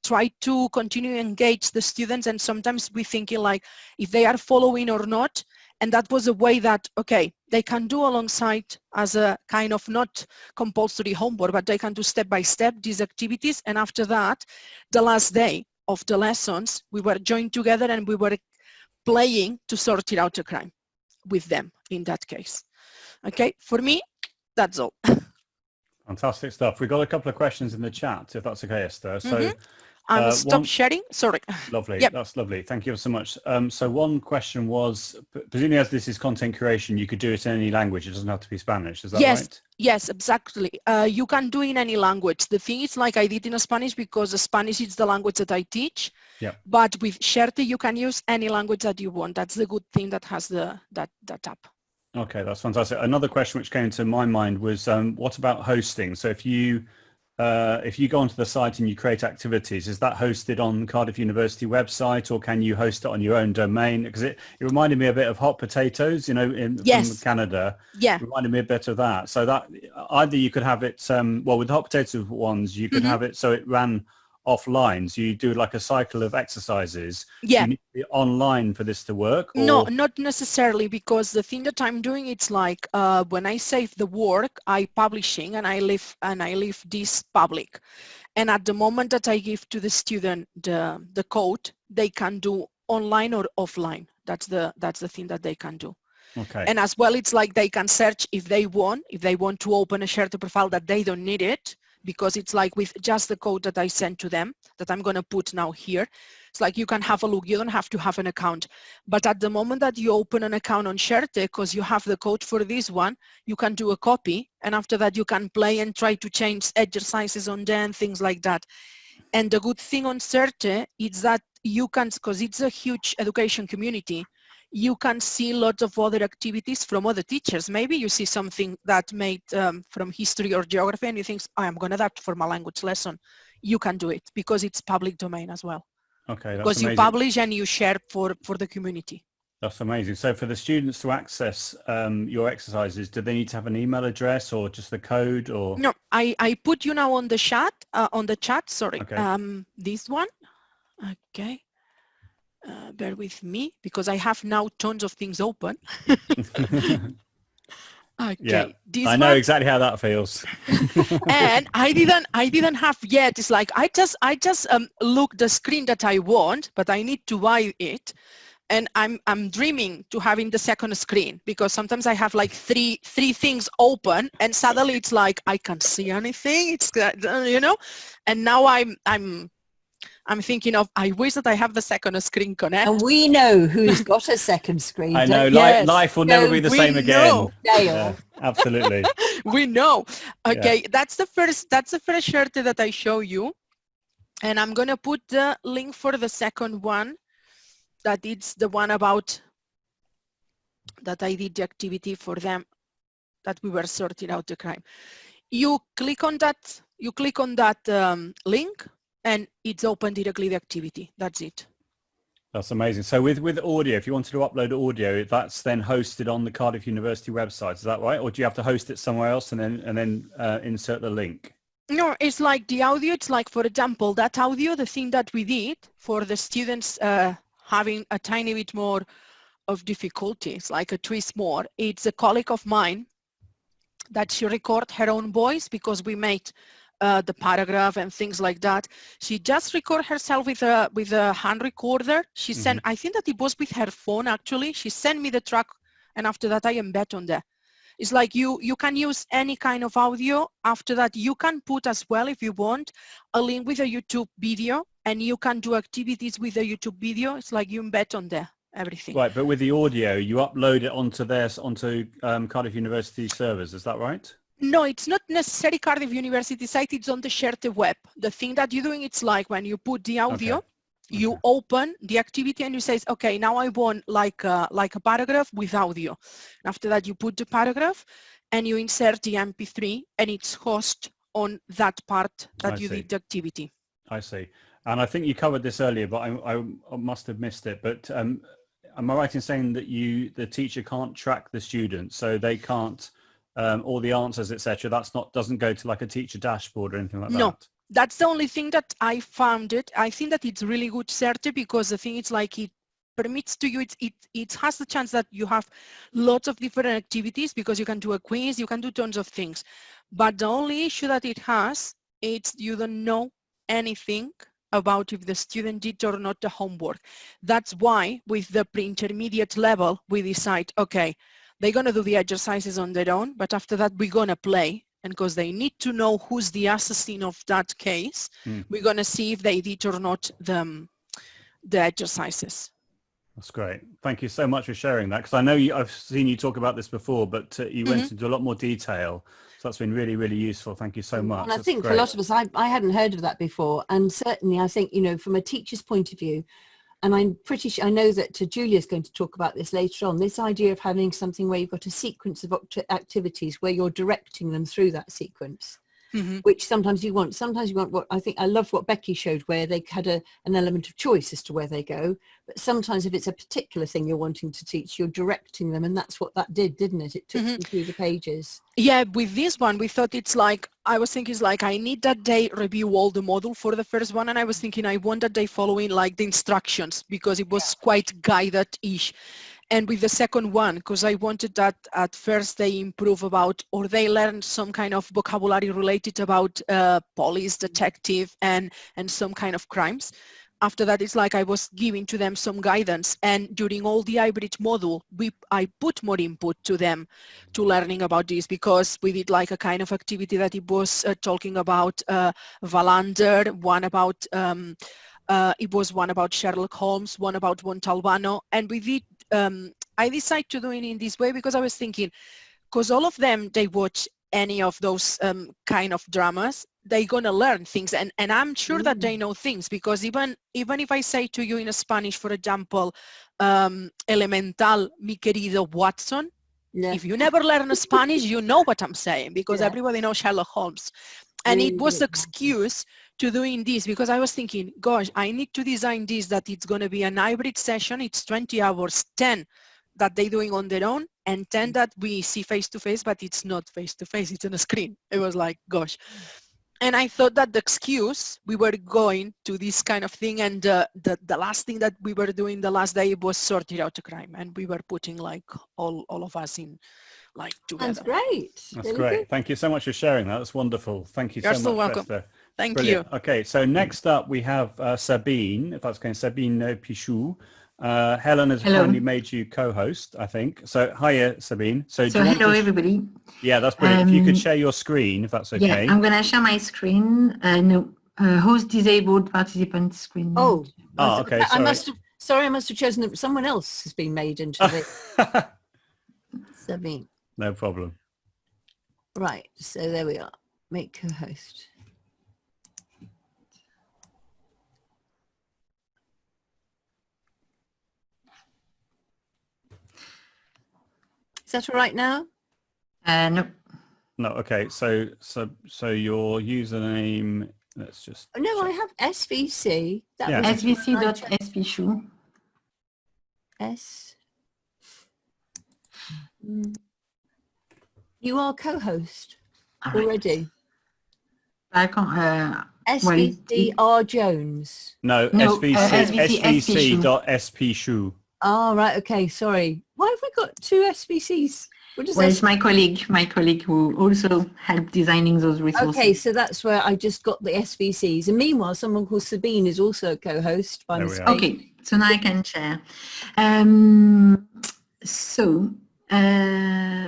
try to continue to engage the students, and sometimes we thinking like if they are following or not, and that was a way that, okay, they can do alongside as a kind of not compulsory homework, but they can do step by step these activities, and after that, the last day of the lessons, we were joined together and we were playing to sort it out a crime with them in that case. Okay, for me, that's all. Fantastic stuff. We've got a couple of questions in the chat, if that's okay, Esther. So stop sharing, sorry. Lovely, Yep. That's lovely. Thank you so much. So one question was, presumably as this is content curation, you could do it in any language. It doesn't have to be Spanish, is that right? Yes, exactly. You can do in any language. The thing is, like I did in Spanish because Spanish is the language that I teach. Yeah. But with TiLT, you can use any language that you want. That's the good thing that has that app. Okay, that's fantastic. Another question which came to my mind was, what about hosting? So if you go onto the site and you create activities, is that hosted on Cardiff University website, or can you host it on your own domain? Because it reminded me a bit of Hot Potatoes, you know, from Canada. Yeah. It reminded me a bit of that. So that either you could have it, well, with the Hot Potatoes ones, you could have it so it ran offline. So you do like a cycle of exercises. Yeah. You need to be online for this to work? Or? No, not necessarily, because the thing that I'm doing, it's like when I save the work, I publishing and I leave this public. And at the moment that I give to the student the code, they can do online or offline. That's the thing that they can do. Okay. And as well, it's like they can search if they want to open a TiLT profile that they don't need it, because it's like with just the code that I sent to them that I'm going to put now here. It's like you can have a look. You don't have to have an account. But at the moment that you open an account on TiLT, because you have the code for this one, you can do a copy. And after that, you can play and try to change exercises on them, things like that. And the good thing on TiLT is that you can, because it's a huge education community, you can see lots of other activities from other teachers. Maybe you see something that made from history or geography and you think, I'm going to adapt for my language lesson. You can do it because it's public domain as well. Okay, that's because amazing. You publish and you share for the community. That's amazing. So for the students to access your exercises, do they need to have an email address or just the code? Or no, I put you now on the chat. Sorry, okay. This one. Okay. Bear with me because I have now tons of things open. Okay, yeah, I know exactly how that feels. And I didn't have yet. It's like I just look the screen that I want, but I need to buy it, and I'm dreaming to having the second screen, because sometimes I have like three things open, and suddenly it's like I can't see anything. It's you know, and now I'm thinking of, I wish that I have the second screen connect. And we know who's got a second screen. I know, yes. life will never be the same again. Yeah, absolutely. We know. Okay, yeah. That's the first TiLT that I show you. And I'm going to put the link for the second one. That it's the one about that I did the activity for them, that we were sorting out the crime. You click on that link, and it's open directly the activity. That's it. That's amazing. So with audio, if you wanted to upload audio, that's then hosted on the Cardiff University website. Is that right? Or do you have to host it somewhere else and then insert the link? No, it's like the audio. It's like, for example, that audio, the thing that we did for the students having a tiny bit more of difficulties, like a twist more. It's a colleague of mine that she record her own voice because we made the paragraph and things like that. She just record herself with a hand recorder. She sent, I think that it was with her phone actually. She sent me the track, and after that I embed on there. It's like you can use any kind of audio. After that, you can put as well, if you want, a link with a YouTube video, and you can do activities with a YouTube video. It's like you embed on there everything. Right, but with the audio, you upload it onto Cardiff University servers. Is that right? No, it's not necessarily Cardiff University site. It's on the shared web. The thing that you're doing, it's like when you put the audio, you open the activity and you say, okay, now I want like a paragraph with audio. After that, you put the paragraph and you insert the MP3, and it's host on that part that you did the activity. I see. And I think you covered this earlier, but I must have missed it. But am I right in saying that the teacher can't track the students, so they can't all the answers, etc. Doesn't go to like a teacher dashboard or anything like that? No, that's the only thing that I found it. I think that it's really good CERTE, because the thing is like it permits to you, it has the chance that you have lots of different activities, because you can do a quiz, you can do tons of things. But the only issue that it has, it's you don't know anything about if the student did or not the homework. That's why with the pre-intermediate level, we decide, okay, they're going to do the exercises on their own, but after that, we're going to play. And because they need to know who's the assassin of that case, we're going to see if they did or not the exercises. That's great. Thank you so much for sharing that, because I know I've seen you talk about this before, but you went into a lot more detail. So that's been really, really useful. Thank you so much. And I think for a lot of us, I hadn't heard of that before. And certainly I think, from a teacher's point of view, and I'm pretty sure, I know that Julia's going to talk about this later on, this idea of having something where you've got a sequence of activities where you're directing them through that sequence, which sometimes you want what I love what Becky showed, where they had an element of choice as to where they go. But sometimes if it's a particular thing you're wanting to teach, you're directing them. And that's what that did, didn't it? It took you through the pages. Yeah, with this one, we thought it's like, I was thinking it's like, I need that day review all the module for the first one. And I was thinking I want that day following like the instructions, because it was quite guided-ish. And with the second one, because I wanted that at first they improve about, or they learn some kind of vocabulary related about police, detective, and some kind of crimes. After that, it's like I was giving to them some guidance, and during all the hybrid module, I put more input to them to learning about this, because we did like a kind of activity that it was talking about Wallander, one about it was one about Sherlock Holmes, one about Montalbano, and we did. I decided to do it in this way because I was thinking, because all of them, they watch any of those kind of dramas, they're going to learn things. And I'm sure that they know things, because even if I say to you in Spanish, for example, elemental, mi querido Watson, if you never learn Spanish, you know what I'm saying, because everybody knows Sherlock Holmes. And it was an excuse to doing this, because I was thinking, gosh, I need to design this, that it's going to be an hybrid session. It's 20 hours, 10 that they're doing on their own, and 10 that we see face-to-face, but it's not face-to-face, it's on a screen. It was like, gosh. And I thought that the excuse, we were going to this kind of thing, and the last thing that we were doing the last day was sorting out a crime, and we were putting like all of us in like together. That's great. That's really great. good. Thank you so much for sharing that. That's wonderful. Thank you You're so so much, welcome. Esther. Thank Brilliant. you. Okay, so next up we have Sabine, if that's going, Sabine Pichou. Helen has kindly made you co-host, I think. So hiya, Sabine. So do you want hello, to everybody. Yeah, that's brilliant. If you could share your screen, if that's okay. Yeah, I'm going to share my screen. No, host disabled participant screen. Oh, okay. Sorry. I must have chosen that someone else has been made into the Sabine. No problem. Right, so there we are. Make co-host. Is that all right now? No. No, okay. So your username, let's just No, I have SVC. That Yeah. was svc.spishu. S. You are co-host All right. already. I can't, SVCR Jones. No, No, svc.spshu. Oh, right. Okay. Sorry. Why have we got two SVCs? What does Well, that it's my colleague who also helped designing those resources. Okay, so that's where I just got the SVCs. And meanwhile, someone called Sabine is also a co-host by mistake. Okay, so now I can share.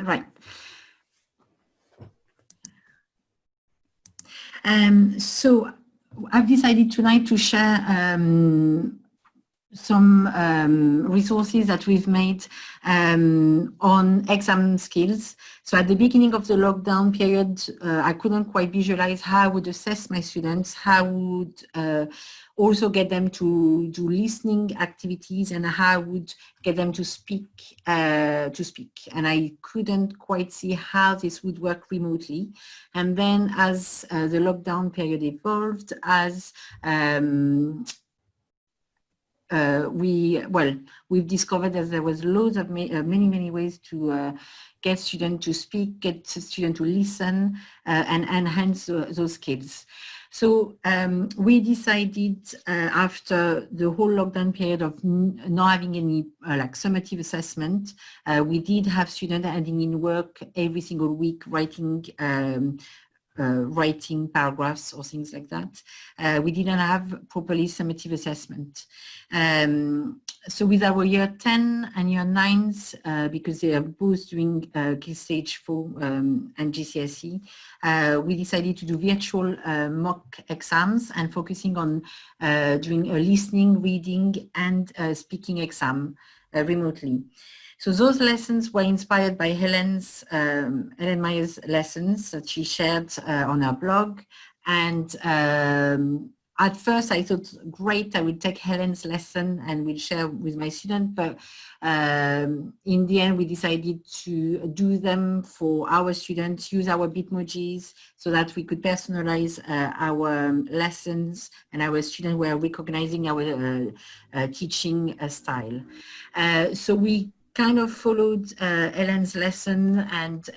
Right. So I've decided tonight to share some resources that we've made on exam skills. So at the beginning of the lockdown period, I couldn't quite visualize how I would assess my students, how I would also get them to do listening activities, and how I would get them to speak. And I couldn't quite see how this would work remotely. And then as the lockdown period evolved, as we've discovered that there was loads of many ways to get students to speak, get students to listen, and enhance those skills. So we decided after the whole lockdown period of not having any like summative assessment, we did have students handing in work every single week, writing paragraphs or things like that. We didn't have properly summative assessment. So with our year 10 and year 9s, because they are both doing Key Stage 4 and GCSE, we decided to do virtual mock exams and focusing on doing a listening, reading and speaking exam remotely. So those lessons were inspired by Helen Meyer's lessons that she shared on her blog. And at first I thought, great, I will take Helen's lesson and will share with my students. But in the end, we decided to do them for our students, use our Bitmojis so that we could personalize our lessons and our students were recognizing our teaching style. So we kind of followed Ellen's lesson and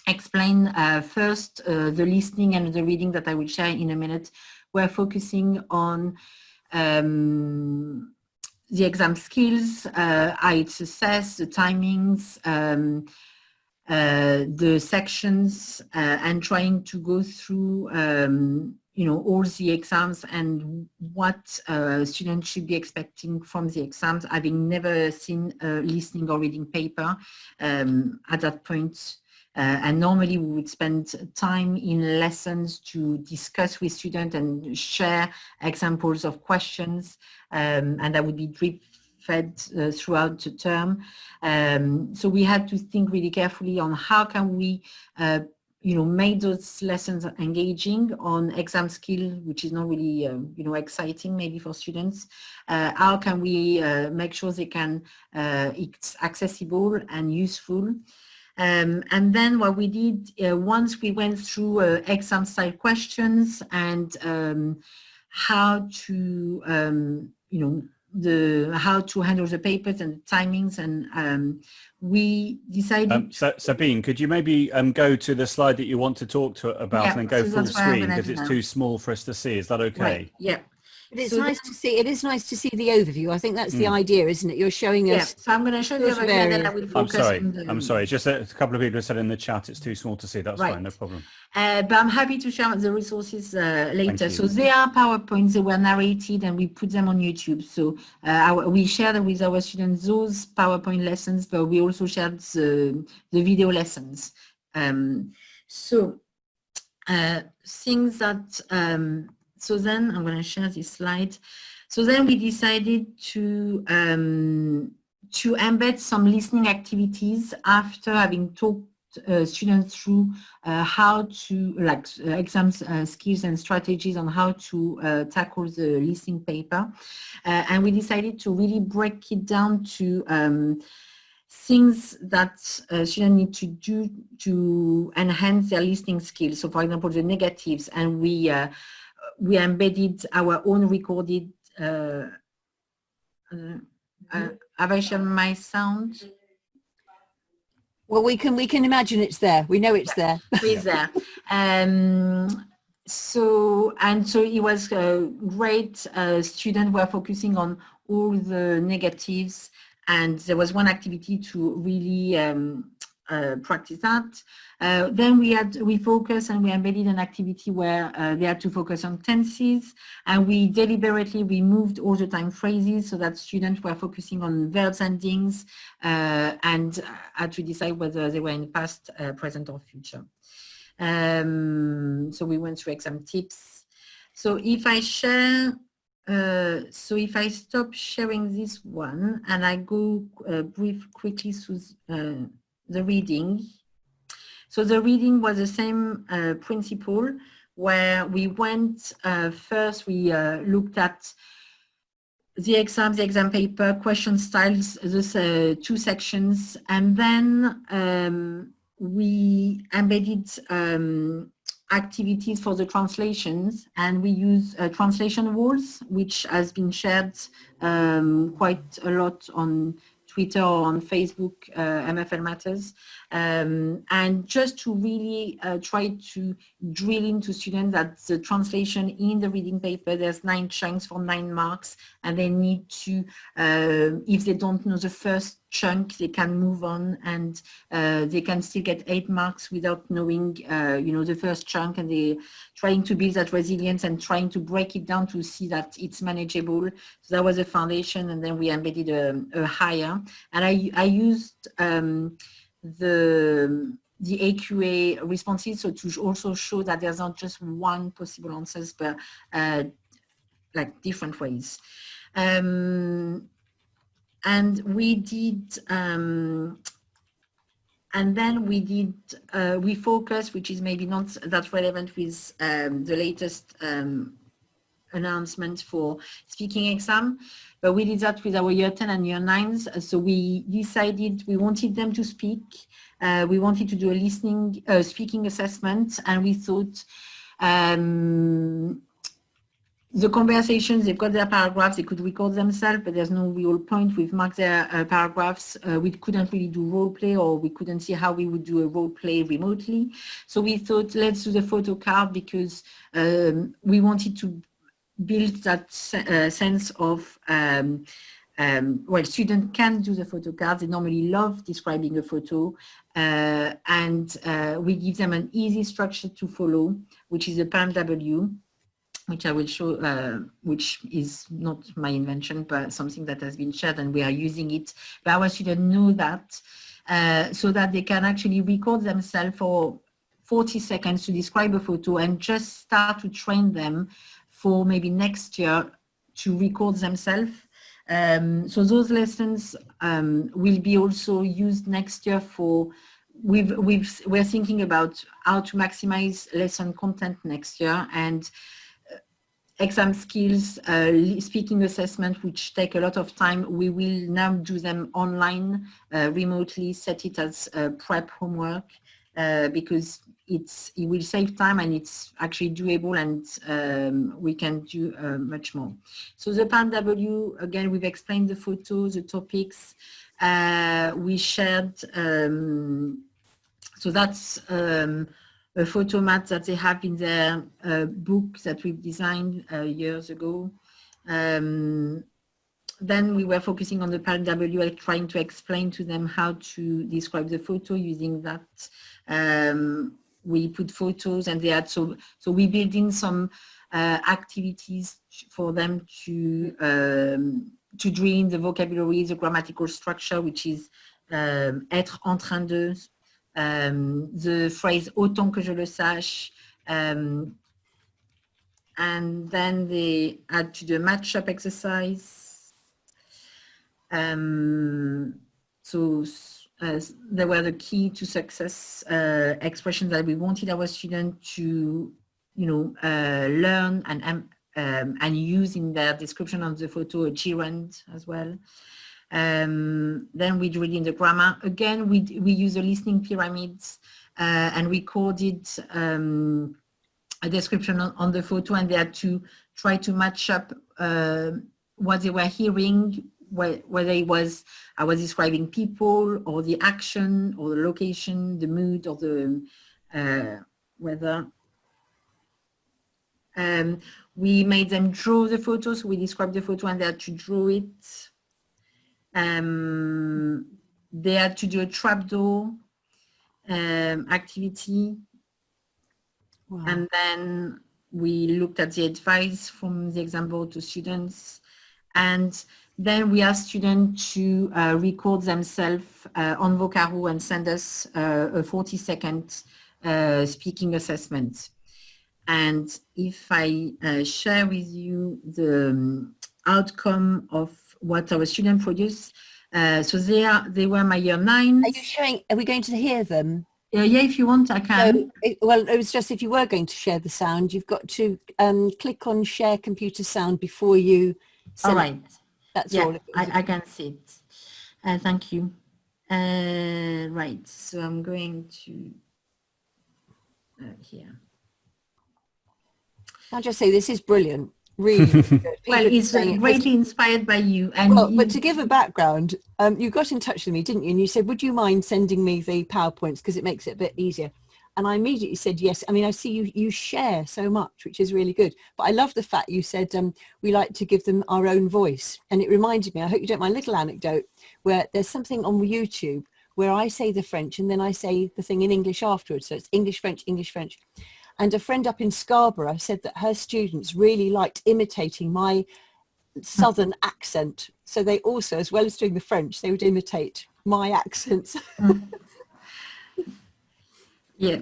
explain first the listening and the reading that I will share in a minute. We're focusing on the exam skills, how it's assessed, the timings, the sections, and trying to go through all the exams and what students should be expecting from the exams, having never seen a listening or reading paper at that point. And normally we would spend time in lessons to discuss with students and share examples of questions, and that would be drip-fed throughout the term. So we had to think really carefully on how can we make those lessons engaging on exam skill, which is not really, exciting maybe for students. How can we make sure they can, it's accessible and useful. And then what we did, once we went through exam style questions and how to, how to handle the papers and the timings, and we decided. Sabine, could you maybe go to the slide that you want to talk about and then go full screen because it's too small for us to see? Is that okay? Right. Yeah. But it's nice to see. It is nice to see the overview. I think that's the idea, isn't it? You're showing us. Yeah. So I'm going to show you the overview, and then I will focus. I'm sorry. Just a couple of people have said in the chat it's too small to see. That's fine. No problem. But I'm happy to share the resources later. So they are PowerPoints. They were narrated, and we put them on YouTube. So we share them with our students those PowerPoint lessons, but we also shared the video lessons. Things that. So then I'm going to share this slide. So then we decided to embed some listening activities after having talked students through how to exam skills and strategies on how to tackle the listening paper. And we decided to really break it down to things that students need to do to enhance their listening skills. So for example, the negatives, and we embedded our own recorded, have I shared my sound? Well, we can imagine it's there. We know it's there. It's there. So it was great. Students were focusing on all the negatives, and there was one activity to really practice that. Then we focused and we embedded an activity where they had to focus on tenses, and we deliberately removed all the time phrases so that students were focusing on verbs endings and had to decide whether they were in past, present or future. So we went through exam tips. So if I share, so if I stop sharing this one and I go quickly through the reading. So the reading was the same principle where we went first, we looked at the exam paper, question styles, those two sections, and then we embedded activities for the translations, and we use translation walls, which has been shared quite a lot on Twitter or on Facebook, MFL Matters, and just to really try to drill into students that the translation in the reading paper, there's 9 chunks for 9 marks, and they need to, if they don't know the first chunk, they can move on, and they can still get 8 marks without knowing, the first chunk, and they trying to build that resilience and trying to break it down to see that it's manageable. So that was a foundation, and then we embedded a higher, and I used the AQA responses, so to also show that there's not just one possible answers, but like different ways. And we did, and then we focused, which is maybe not that relevant with the latest announcement for speaking exam, but we did that with our year 10 and year 9s. So we decided we wanted them to speak. We wanted to do a speaking assessment, and we thought the conversations, they've got their paragraphs, they could record themselves, but there's no real point. We've marked their paragraphs. We couldn't really do role play, or we couldn't see how we would do a role play remotely. So we thought, let's do the photo card, because we wanted to build that sense of, well, students can do the photo cards. They normally love describing a photo, and we give them an easy structure to follow, which is a PALM-W, which I will show, which is not my invention, but something that has been shared, and we are using it. But our students know that, so that they can actually record themselves for 40 seconds to describe a photo, and just start to train them for maybe next year to record themselves. So those lessons will be also used next year for, we're thinking about how to maximize lesson content next year, and exam skills, speaking assessment, which take a lot of time. We will now do them online, remotely, set it as prep homework, because it will save time, and it's actually doable, and we can do much more. So the PALM-W, again, we've explained the photos, the topics. We shared, so that's a photo mat that they have in their book that we've designed years ago. Then we were focusing on the PALM-W, trying to explain to them how to describe the photo using that. We put photos, and they had, so we built in some activities for them to drill in the vocabulary, the grammatical structure, which is être en train de, the phrase autant que je le sache, and then they had to do a match-up exercise. So they were the key to success expressions that we wanted our students to, learn and use in their description of the photo, a gerund as well. Then we drilled in the grammar. Again, we use the listening pyramids and recorded a description on the photo, and they had to try to match up what they were hearing, whether it was I was describing people, or the action, or the location, the mood, or the weather. We made them draw the photo, so we described the photo and they had to draw it. They had to do a trapdoor activity. Wow. And then we looked at the advice from the example to students. And then we asked students to record themselves on Vocaro and send us a 40-second speaking assessment. And if I share with you the outcome of what our students produced, so they were my year 9. Are you showing, are we going to hear them? Yeah, if you want, I can. So, well, it was just if you were going to share the sound, you've got to click on share computer sound before you send All right. That's yeah, all. I can see it. Thank you. Right, so I'm going to here. I'll just say this is brilliant. Really good. Well, it's greatly inspired by you. And well, but to give a background, you got in touch with me, didn't you? And you said, would you mind sending me the PowerPoints because it makes it a bit easier? And I immediately said yes. I mean, I see you share so much, which is really good. But I love the fact you said we like to give them our own voice. And it reminded me, I hope you don't mind, a little anecdote where there's something on YouTube where I say the French and then I say the thing in English afterwards. So it's English, French, English, French. And a friend up in Scarborough said that her students really liked imitating my southern accent. So they also, as well as doing the French, they would imitate my accents. Yeah,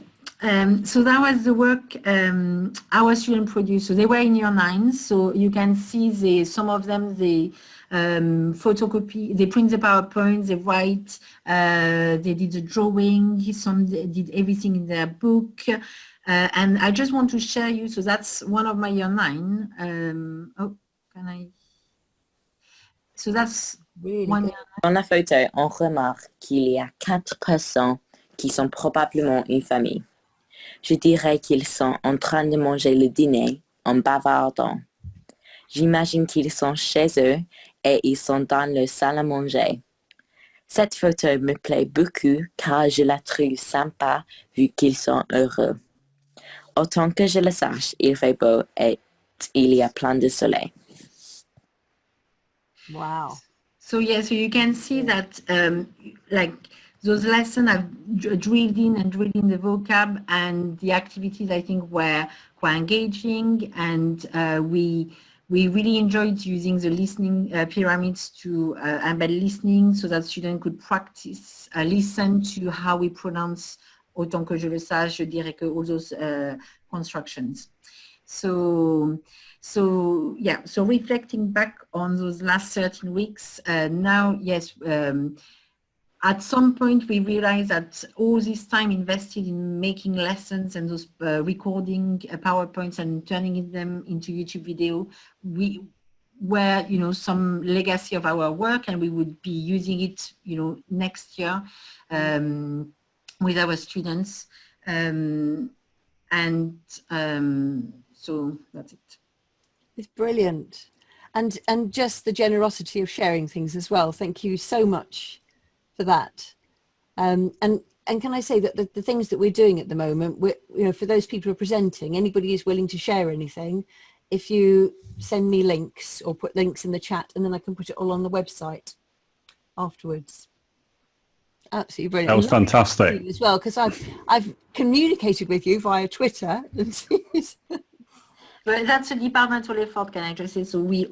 so that was the work our students produced. So they were in year 9, so you can see some of them, they photocopy, they print the PowerPoint, they write, they did the drawing, some they did everything in their book. And I just want to share you, so that's one of my year 9. Oh, can I? So that's really one good. year 9. Dans la photo, on remarque qu'il y a 4 personnes qui sont probablement une famille. Je dirais qu'ils sont en train de manger le dîner en bavardant. J'imagine qu'ils sont chez eux et ils sont dans leur salle à manger. Cette photo me plaît beaucoup car je la trouve sympa vu qu'ils sont heureux. Autant que je le sache, il fait beau et il y a plein de soleil. Wow. So yeah, so you can see that like those lessons I've drilled in the vocab, and the activities I think were quite engaging, and we really enjoyed using the listening pyramids to embed listening so that students could practice, listen to how we pronounce autant que je le sache, je dirais que all those constructions. So yeah, so reflecting back on those last 13 weeks, now, yes, at some point we realized that all this time invested in making lessons and those recording PowerPoints and turning them into YouTube video, we were, some legacy of our work, and we would be using it, next year with our students. So that's it. It's brilliant. And just the generosity of sharing things as well. Thank you so much for that. And can I say that the things that we're doing at the moment, for those people who are presenting, anybody who's willing to share anything, if you send me links or put links in the chat, and then I can put it all on the website afterwards. Absolutely brilliant. That was fantastic as well, because I've communicated with you via Twitter. But that's a departmental effort, can I just say? So we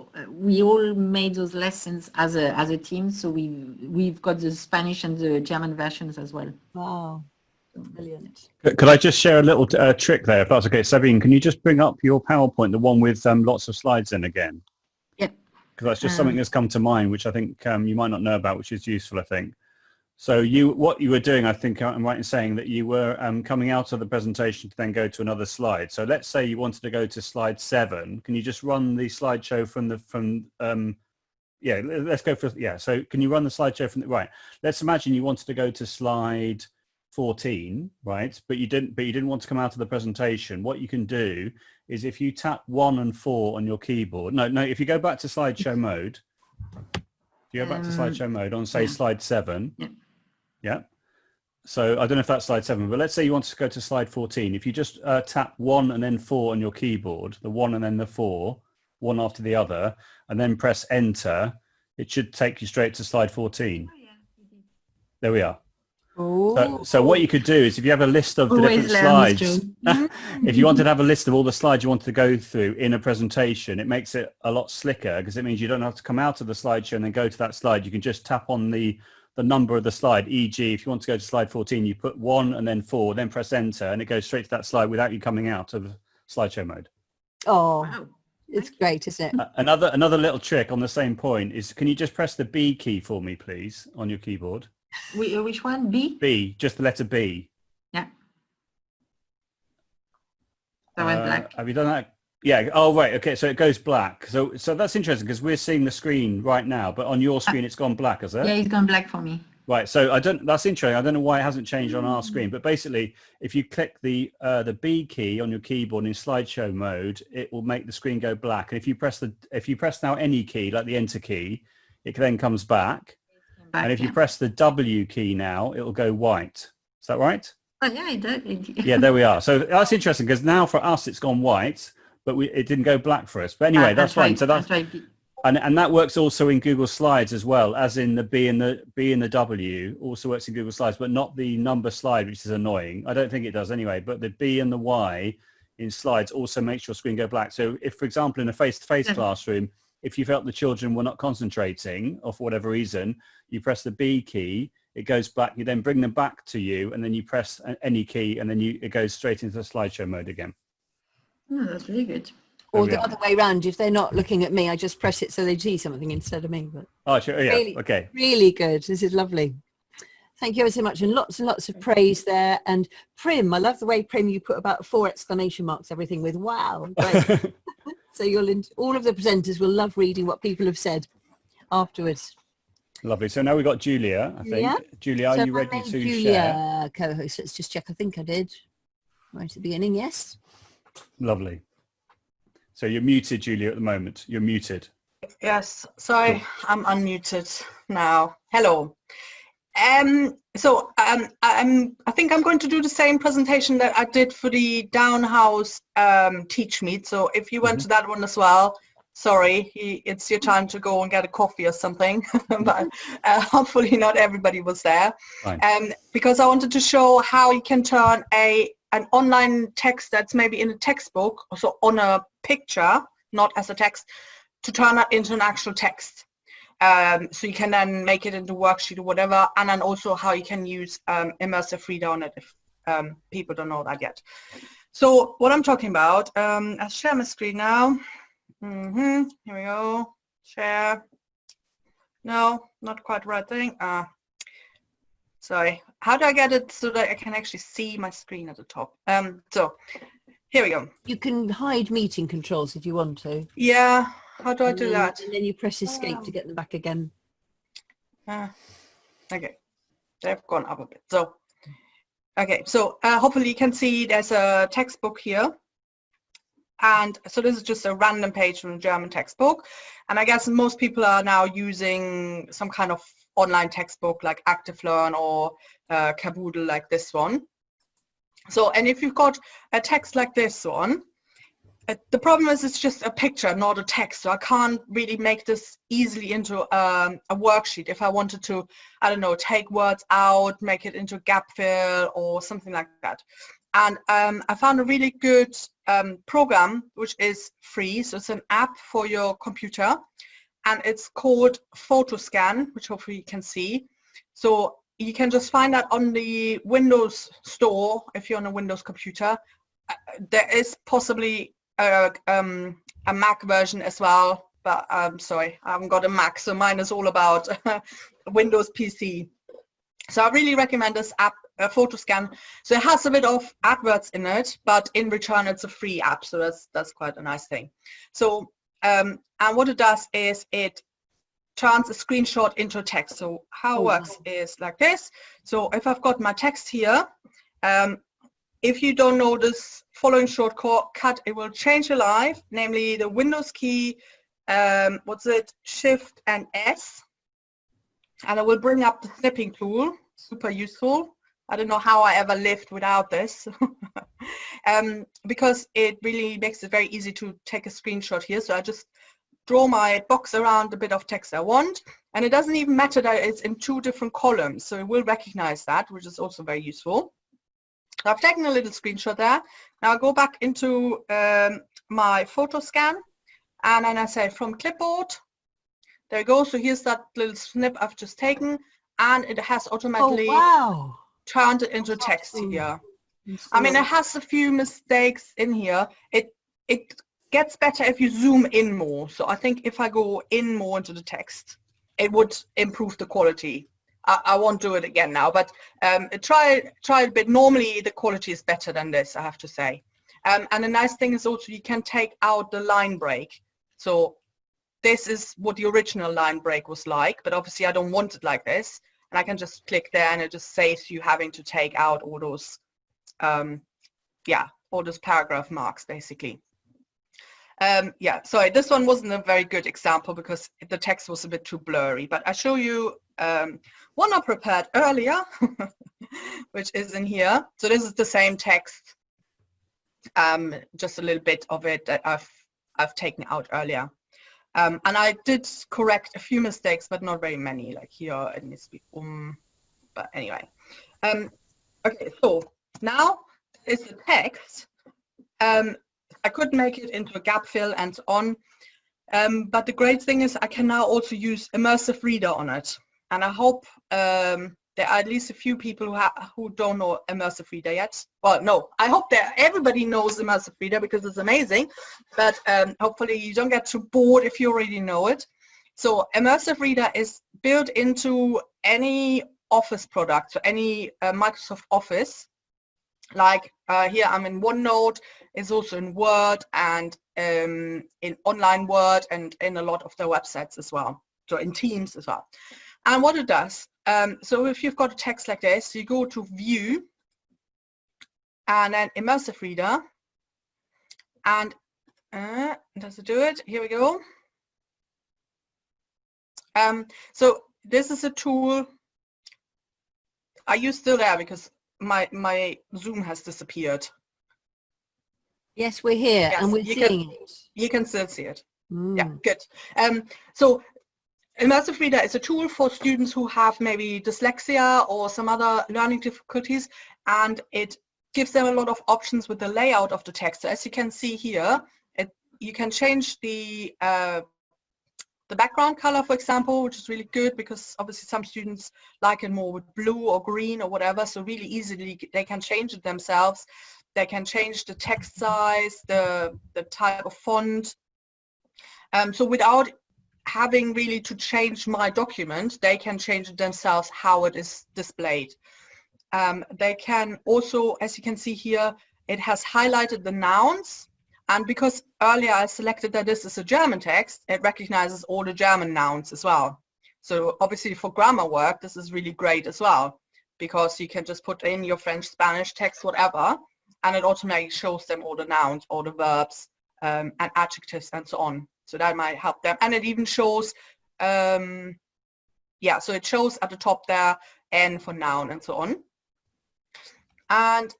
all made those lessons as a team. So we've got the Spanish and the German versions as well. Wow, brilliant. Could I just share a little trick there, if that's okay? Sabine, can you just bring up your PowerPoint, the one with lots of slides in again? Yep. Because that's just something that's come to mind, which I think you might not know about, which is useful, I think. So what you were doing, I think I'm right in saying that you were coming out of the presentation to then go to another slide. So let's say you wanted to go to slide 7. Can you just run the slideshow let's go for, so can you run the slideshow from right? Let's imagine you wanted to go to slide 14, right? But you didn't want to come out of the presentation. What you can do is if you tap 1 and 4 on your keyboard, if you go back to slideshow mode, on say slide 7, yeah. So I don't know if that's slide 7, but let's say you want to go to slide 14. If you just tap 1 and then 4 on your keyboard, the 1 and then the 4, one after the other, and then press enter, it should take you straight to slide 14. Oh, yeah, you did. There we are. Oh. So what you could do is if you have a list of the Always different learn, slides, Joe. if you wanted to have a list of all the slides you want to go through in a presentation, it makes it a lot slicker because it means you don't have to come out of the slideshow and then go to that slide. You can just tap on the number of the slide, e.g. if you want to go to slide 14, you put 1 and then 4, then press enter, and it goes straight to that slide without you coming out of slideshow mode. Oh, Wow. it's great, isn't it? Another little trick on the same point is, can you just press the B key for me, please, on your keyboard? Which one? B? B, just the letter B. Yeah. That went black. Have you done that? Yeah. Oh, right. Okay. So it goes black. So that's interesting because we're seeing the screen right now, but on your screen it's gone black, is it? Yeah, it's gone black for me. Right. So that's interesting. I don't know why it hasn't changed on our screen, but basically if you click the B key on your keyboard in slideshow mode, it will make the screen go black. And if you press now any key, like the enter key, it then comes back. And if you press the W key now, it will go white. Is that right? Oh, yeah, it did. Yeah, there we are. So that's interesting because now for us it's gone white, but it didn't go black for us. But anyway, that's fine. Right, So that's right. and that works also in Google Slides as well, as in the B and the W also works in Google Slides, but not the number slide, which is annoying. I don't think it does anyway, but the B and the Y in Slides also makes your screen go black. So if, for example, in a face-to-face classroom, if you felt the children were not concentrating or for whatever reason, you press the B key, it goes black, you then bring them back to you, and then you press any key, and then it goes straight into the slideshow mode again. Oh, that's really good. Or the other way around, if they're not looking at me, I just press it so they see something instead of me. But oh, sure. Yeah. really, Okay. Really good. This is lovely. Thank you ever so much. And lots of praise there. And Prim, I love the way, Prim, you put about 4 exclamation marks, everything with wow. Great. So all of the presenters will love reading what people have said afterwards. Lovely. So now we've got Julia, I think. Yeah. Julia, are you ready to Julia, share? co-host. Let's just check. I think I did. Right at the beginning, yes. Lovely. So you're muted, Julia, at the moment. You're muted. Yes, sorry, I'm unmuted now. Hello. I think I'm going to do the same presentation that I did for the Downhouse Teach Meet. So if you went to that one as well, sorry, it's your time to go and get a coffee or something. But hopefully not everybody was there. Because I wanted to show how you can turn an online text that's maybe in a textbook, also on a picture, not as a text, to turn that into an actual text. So you can then make it into a worksheet or whatever, and then also how you can use immersive reader on it if people don't know that yet. So what I'm talking about, I'll share my screen now. Here we go, share. No, not quite the right thing. Sorry, how do I get it so that I can actually see my screen at the top? So here we go. You can hide meeting controls if you want to. Yeah, how do I do that? And then you press escape to get them back again. Okay, they've gone up a bit. So, okay, so hopefully you can see there's a textbook here. And so this is just a random page from a German textbook. And I guess most people are now using some kind of online textbook like ActiveLearn or Caboodle like this one. So, and if you've got a text like this one, the problem is it's just a picture, not a text. So I can't really make this easily into a worksheet. If I wanted to, I don't know, take words out, make it into a gap fill or something like that. And I found a really good program, which is free. So it's an app for your computer, and it's called PhotoScan, which hopefully you can see. So you can just find that on the Windows store if you're on a Windows computer. There is possibly a Mac version as well, but I'm sorry, I haven't got a Mac, so mine is all about Windows PC. So I really recommend this app, PhotoScan. So it has a bit of adverts in it, but in return it's a free app, so that's quite a nice thing. So and what it does is it turns a screenshot into text. So how it works is like this. So if I've got my text here, if you don't know this following shortcut, it will change your life, namely the Windows key, Shift and S, and it will bring up the snipping tool, super useful. I don't know how I ever lived without this. Because it really makes it very easy to take a screenshot here. So I just draw my box around the bit of text I want, and it doesn't even matter that it's in 2 different columns, so it will recognize that, which is also very useful. So I've taken a little screenshot there. Now I go back into my photo scan, and then I say from clipboard, there you go. So here's that little snip I've just taken, and it has automatically turned it into text here. I mean, it has a few mistakes in here. It gets better if you zoom in more. So I think if I go in more into the text, it would improve the quality. I won't do it again now, but try a bit. Normally the quality is better than this, I have to say. And the nice thing is also you can take out the line break. So this is what the original line break was like, but obviously I don't want it like this. And I can just click there, and it just saves you having to take out all those, all those paragraph marks basically. Sorry, this one wasn't a very good example because the text was a bit too blurry, but I show you one I prepared earlier, which is in here. So this is the same text, just a little bit of it that I've taken out earlier. And I did correct a few mistakes, but not very many, like here it needs to be but anyway. Okay, so now is the text. I could make it into a gap fill and so on, but the great thing is I can now also use immersive reader on it, and I hope there are at least a few people who don't know immersive reader yet. Well, no, I hope that everybody knows immersive reader because it's amazing, but hopefully you don't get too bored if you already know it. So immersive reader is built into any Office product, so any Microsoft Office. Like here I'm in OneNote, it's also in Word and in online Word and in a lot of their websites as well, so in Teams as well. And what it does, so if you've got a text like this, you go to View and then Immersive Reader, and does it do it? Here we go. So this is a tool. Are you still there? Because my Zoom has disappeared. Yes, we're here, yes, and we're seeing it. You can still see it. Yeah, good. So Immersive Reader is a tool for students who have maybe dyslexia or some other learning difficulties, and it gives them a lot of options with the layout of the text. So as you can see here, you can change the background color, for example, which is really good because obviously some students like it more with blue or green or whatever, so really easily they can change it themselves. They can change the text size, the type of font. So without having really to change my document, they can change it themselves how it is displayed. They can also, as you can see here, it has highlighted the nouns. And because earlier I selected that this is a German text, it recognizes all the German nouns as well. So obviously for grammar work, this is really great as well, because you can just put in your French, Spanish text, whatever, and it automatically shows them all the nouns, all the verbs, and adjectives and so on. So that might help them. And it even shows, so it shows at the top there, N for noun and so on. And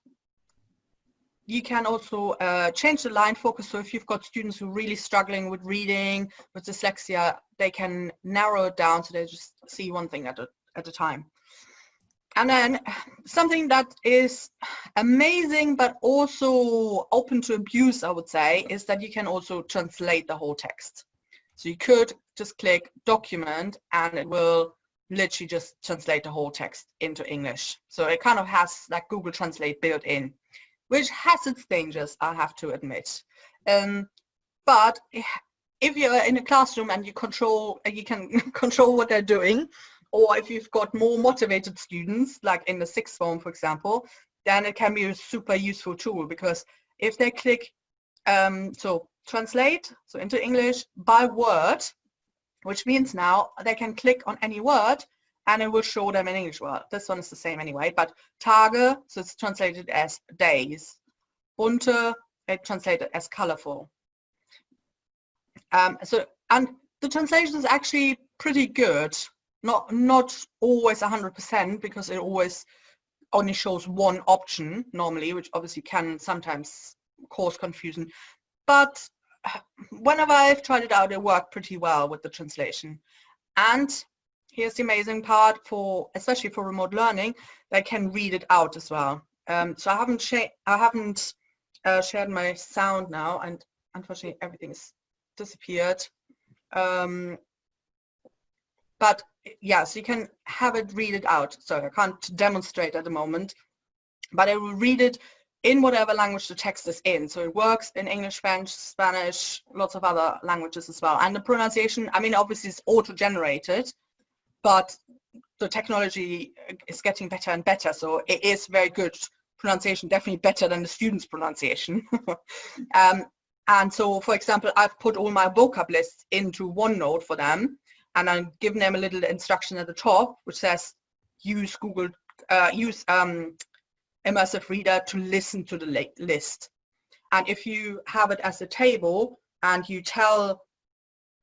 you can also change the line focus. So if you've got students who are really struggling with reading, with dyslexia, they can narrow it down so they just see one thing at a time. And then something that is amazing but also open to abuse, I would say, is that you can also translate the whole text. So you could just click document and it will literally just translate the whole text into English. So it kind of has like Google Translate built in, which has its dangers, I have to admit. But if you're in a classroom and you can control what they're doing, or if you've got more motivated students, like in the sixth form, for example, then it can be a super useful tool, because if they click, so translate, so into English by word, which means now they can click on any word and it will show them in English. Well, this one is the same anyway, but Tage, so it's translated as days. Bunte, it translated as colorful. And the translation is actually pretty good. Not always 100%, because it always only shows one option normally, which obviously can sometimes cause confusion. But whenever I've tried it out, it worked pretty well with the translation. And here's the amazing part, especially for remote learning, they can read it out as well. So I haven't shared my sound now, and unfortunately everything has disappeared. But yeah, so you can have it read it out. So I can't demonstrate at the moment, but I will read it in whatever language the text is in. So it works in English, French, Spanish, lots of other languages as well. And the pronunciation, I mean, obviously it's auto-generated, but the technology is getting better and better. So it is very good pronunciation, definitely better than the student's pronunciation. And so, for example, I've put all my vocab lists into OneNote for them, and I'm giving them a little instruction at the top, which says, use Immersive Reader to listen to the list. And if you have it as a table and you tell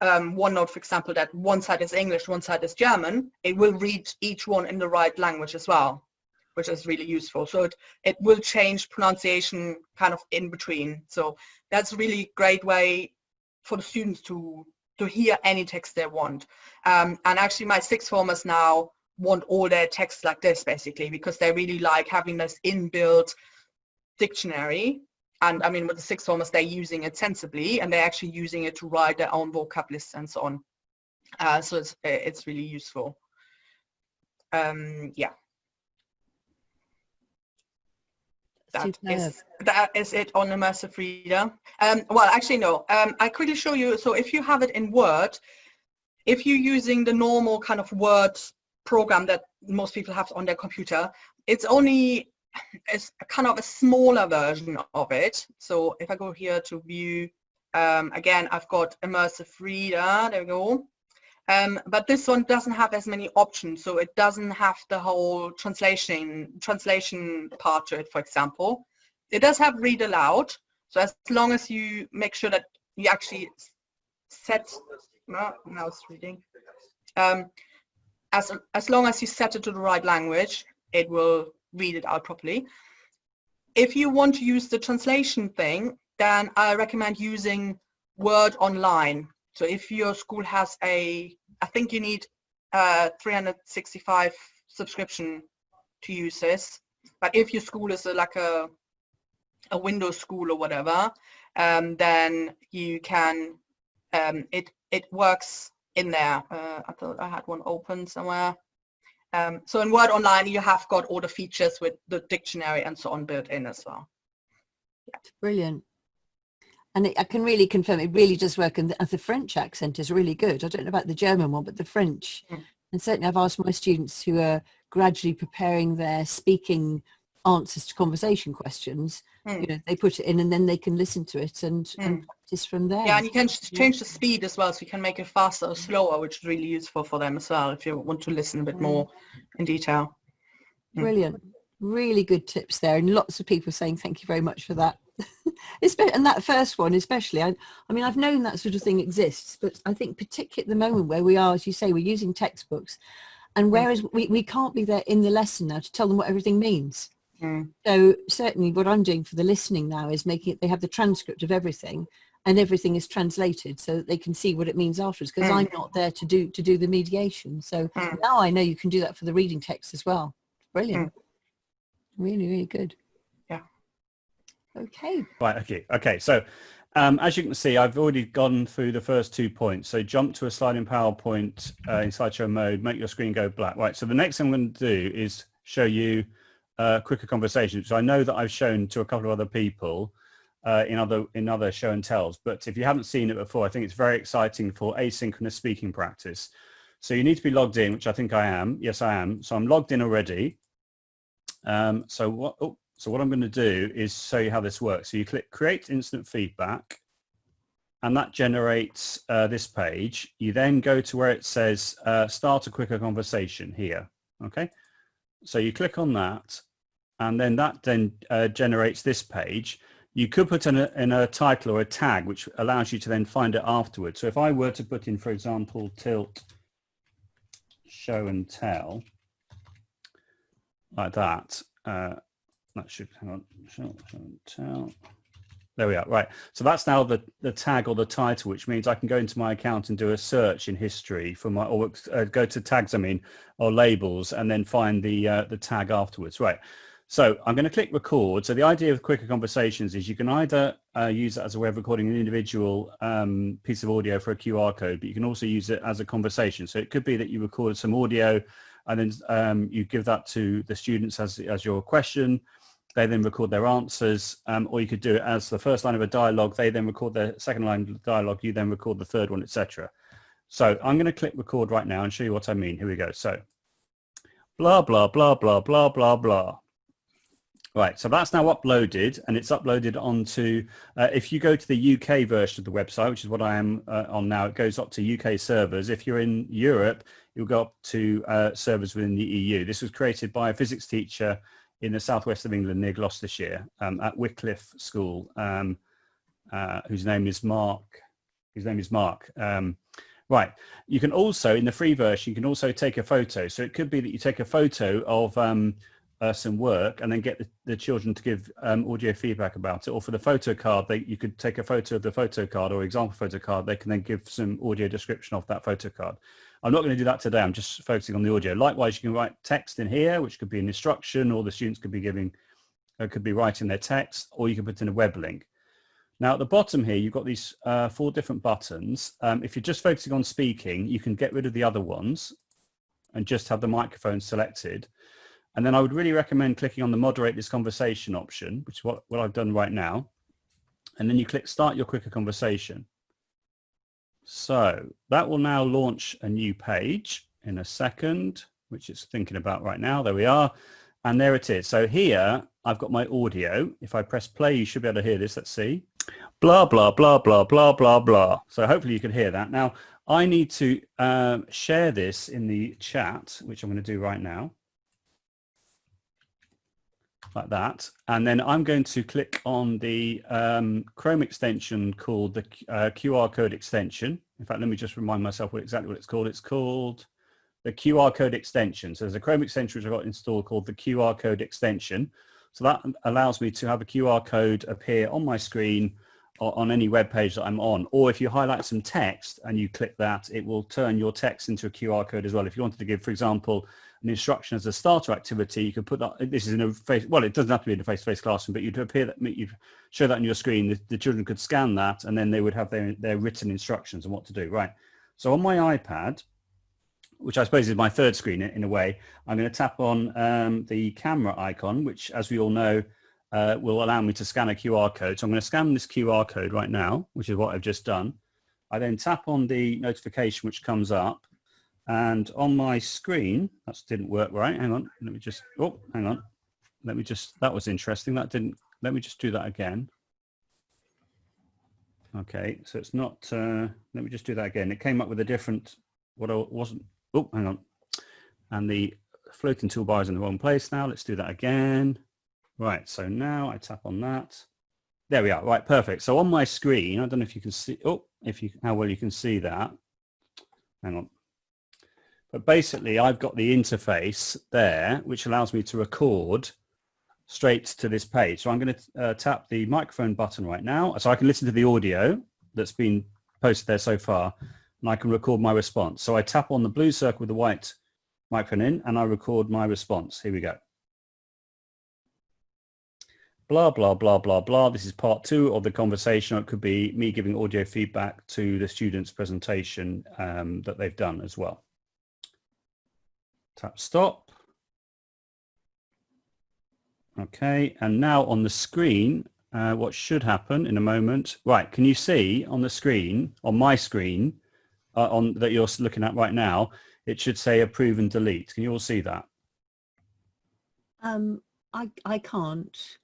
OneNote, for example, that one side is English, one side is German, it will read each one in the right language as well, which is really useful. So it will change pronunciation kind of in between. So that's a really great way for the students to hear any text they want. And actually my sixth formers now want all their texts like this, basically, because they really like having this inbuilt dictionary. And I mean, with the sixth formers, they're using it sensibly, and they're actually using it to write their own vocab lists and so on. So it's really useful. Yeah. That is it on Immersive Reader. Well, actually, no. I quickly show you. So if you have it in Word, if you're using the normal kind of Word program that most people have on their computer, it's kind of a smaller version of it. So if I go here to view, again, I've got Immersive Reader. There we go. But this one doesn't have as many options, so it doesn't have the whole translation part to it, for example. It does have read aloud, so as long as you make sure that you actually set, now it's reading, as long as you set it to the right language, it will read it out properly. If you want to use the translation thing, then I recommend using Word Online. So if your school has I think you need 365 subscription to use this. But if your school is like a Windows school or whatever, then you can, it works in there. I thought I had one open somewhere. So in Word Online, you have got all the features with the dictionary and so on built in as well. Yeah. Brilliant. And I can really confirm it really does work, and the French accent is really good. I don't know about the German one, but the French. And certainly I've asked my students who are gradually preparing their speaking answers to conversation questions, you know, they put it in and then they can listen to it and practice from there. Yeah, and you can change the speed as well, so you can make it faster or slower, which is really useful for them as well if you want to listen a bit more in detail. Brilliant. Really good tips there, and lots of people saying thank you very much for that. And that first one especially, I mean, I've known that sort of thing exists, but I think particularly at the moment where we are, as you say, we're using textbooks, and whereas we can't be there in the lesson now to tell them what everything means. So certainly what I'm doing for the listening now is making it, they have the transcript of everything and everything is translated so that they can see what it means afterwards, because I'm not there to do the mediation. So now I know you can do that for the reading text as well. Brilliant. Really, really good. Yeah. Okay. Right. Okay. So as you can see, I've already gone through the first 2 points. So jump to a slide in PowerPoint in slideshow mode, make your screen go black. Right. So the next thing I'm going to do is show you quicker conversations, which I know that I've shown to a couple of other people in other show and tells. But if you haven't seen it before, I think it's very exciting for asynchronous speaking practice. So you need to be logged in, which I think I am. Yes, I am. So I'm logged in already. So what I'm going to do is show you how this works. So you click Create Instant Feedback, and that generates this page. You then go to where it says Start a Quicker Conversation here. Okay. So you click on that, and then that generates this page. You could put in a title or a tag, which allows you to then find it afterwards. So if I were to put in, for example, TiLT Show and Tell, like that, that should, hang on, show and tell. There we are. Right. So that's now the tag or the title, which means I can go into my account and do a search in history for my, or go to tags, I mean, or labels, and then find the tag afterwards. Right. So I'm going to click record. So the idea of quicker conversations is you can either use it as a way of recording an individual piece of audio for a QR code, but you can also use it as a conversation. So it could be that you recorded some audio and then you give that to the students as your question. They then record their answers, or you could do it as the first line of a dialogue. They then record their second line of the dialogue. You then record the third one, etc. So I'm going to click record right now and show you what I mean. Here we go. So blah, blah, blah, blah, blah, blah, blah. Right, so that's now uploaded, and it's uploaded onto, if you go to the UK version of the website, which is what I am on now, it goes up to UK servers. If you're in Europe, you'll go up to servers within the EU. This was created by a physics teacher in the southwest of England near Gloucestershire at Wycliffe School, whose name is Mark. Right, you can also, in the free version, you can also take a photo. So it could be that you take a photo of some work and then get the children to give audio feedback about it. Or for the photo card, you could take a photo of the photo card or example photo card. They can then give some audio description of that photo card. I'm not going to do that today. I'm just focusing on the audio. Likewise, you can write text in here, which could be an instruction, or the students could be writing their text, or you can put in a web link. Now at the bottom here, you've got these 4 different buttons. If you're just focusing on speaking, you can get rid of the other ones and just have the microphone selected. And then I would really recommend clicking on the moderate this conversation option, which is what I've done right now. And then you click start your quicker conversation. So that will now launch a new page in a second, which it's thinking about right now. There we are. And there it is. So here I've got my audio. If I press play, you should be able to hear this. Let's see. Blah, blah, blah, blah, blah, blah, blah. So hopefully you can hear that. Now I need to share this in the chat, which I'm going to do right now. Like that, and then I'm going to click on the Chrome extension called the QR code extension. In fact, let me just remind myself exactly what it's called. It's called the QR code extension. So there's a Chrome extension which I've got installed called the QR code extension. So that allows me to have a QR code appear on my screen or on any web page that I'm on. Or if you highlight some text and you click that, it will turn your text into a QR code as well. If you wanted to give, for example, an instruction as a starter activity, you could put that, this is in a face, well, it doesn't have to be in a face-to-face classroom, but you'd appear that, you'd show that on your screen, the children could scan that, and then they would have their written instructions on what to do. Right. So on my iPad, which I suppose is my third screen in a way, I'm going to tap on the camera icon, which, as we all know, will allow me to scan a QR code. So I'm going to scan this QR code right now, which is what I've just done. I then tap on the notification which comes up, and on my screen, that didn't work right. Hang on, let me just, oh, hang on. Let me just, that was interesting. That didn't, let me just do that again. Okay, so it's not, let me just do that again. It came up with a different, what I wasn't, oh, hang on. And the floating toolbar is in the wrong place now. Let's do that again. Right, so now I tap on that. There we are, right, perfect. So on my screen, I don't know if you can see, oh, how well you can see that. Hang on. But basically, I've got the interface there, which allows me to record straight to this page. So I'm going to tap the microphone button right now, so I can listen to the audio that's been posted there so far, and I can record my response. So I tap on the blue circle with the white microphone in, and I record my response. Here we go. Blah, blah, blah, blah, blah. This is part 2 of the conversation. It could be me giving audio feedback to the students' presentation that they've done as well. Tap stop. Okay, and now on the screen, what should happen in a moment, right, can you see on the screen, on my screen, that you're looking at right now, it should say approve and delete. Can you all see that? I can't.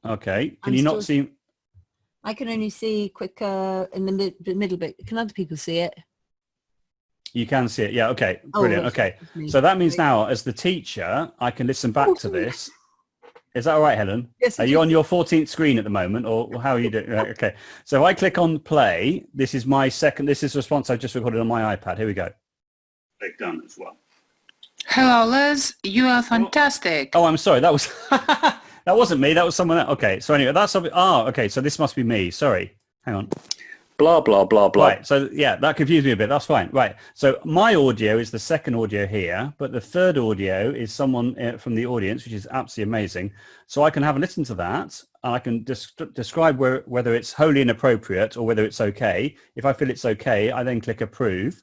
Okay, can you not see? I can only see quicker in the middle bit. Can other people see it? You can see it, yeah, okay, brilliant, okay. So that means now, as the teacher, I can listen back to this. Is that all right, Helen? Yes. Are you on your 14th screen at the moment, or how are you doing? Right, okay, so if I click on play, this is my second, this is the response I've just recorded on my iPad. Here we go. They've done as well. Hello, Liz. You are fantastic. Oh, I'm sorry. That was that wasn't me. That was someone else. Okay. So anyway, that's okay. So this must be me. Sorry. Hang on. Blah, blah, blah, blah. Right. So yeah, that confused me a bit. That's fine. Right. So my audio is the second audio here, but the third audio is someone from the audience, which is absolutely amazing. So I can have a listen to that, and I can describe whether it's wholly inappropriate or whether it's okay. If I feel it's okay, I then click approve.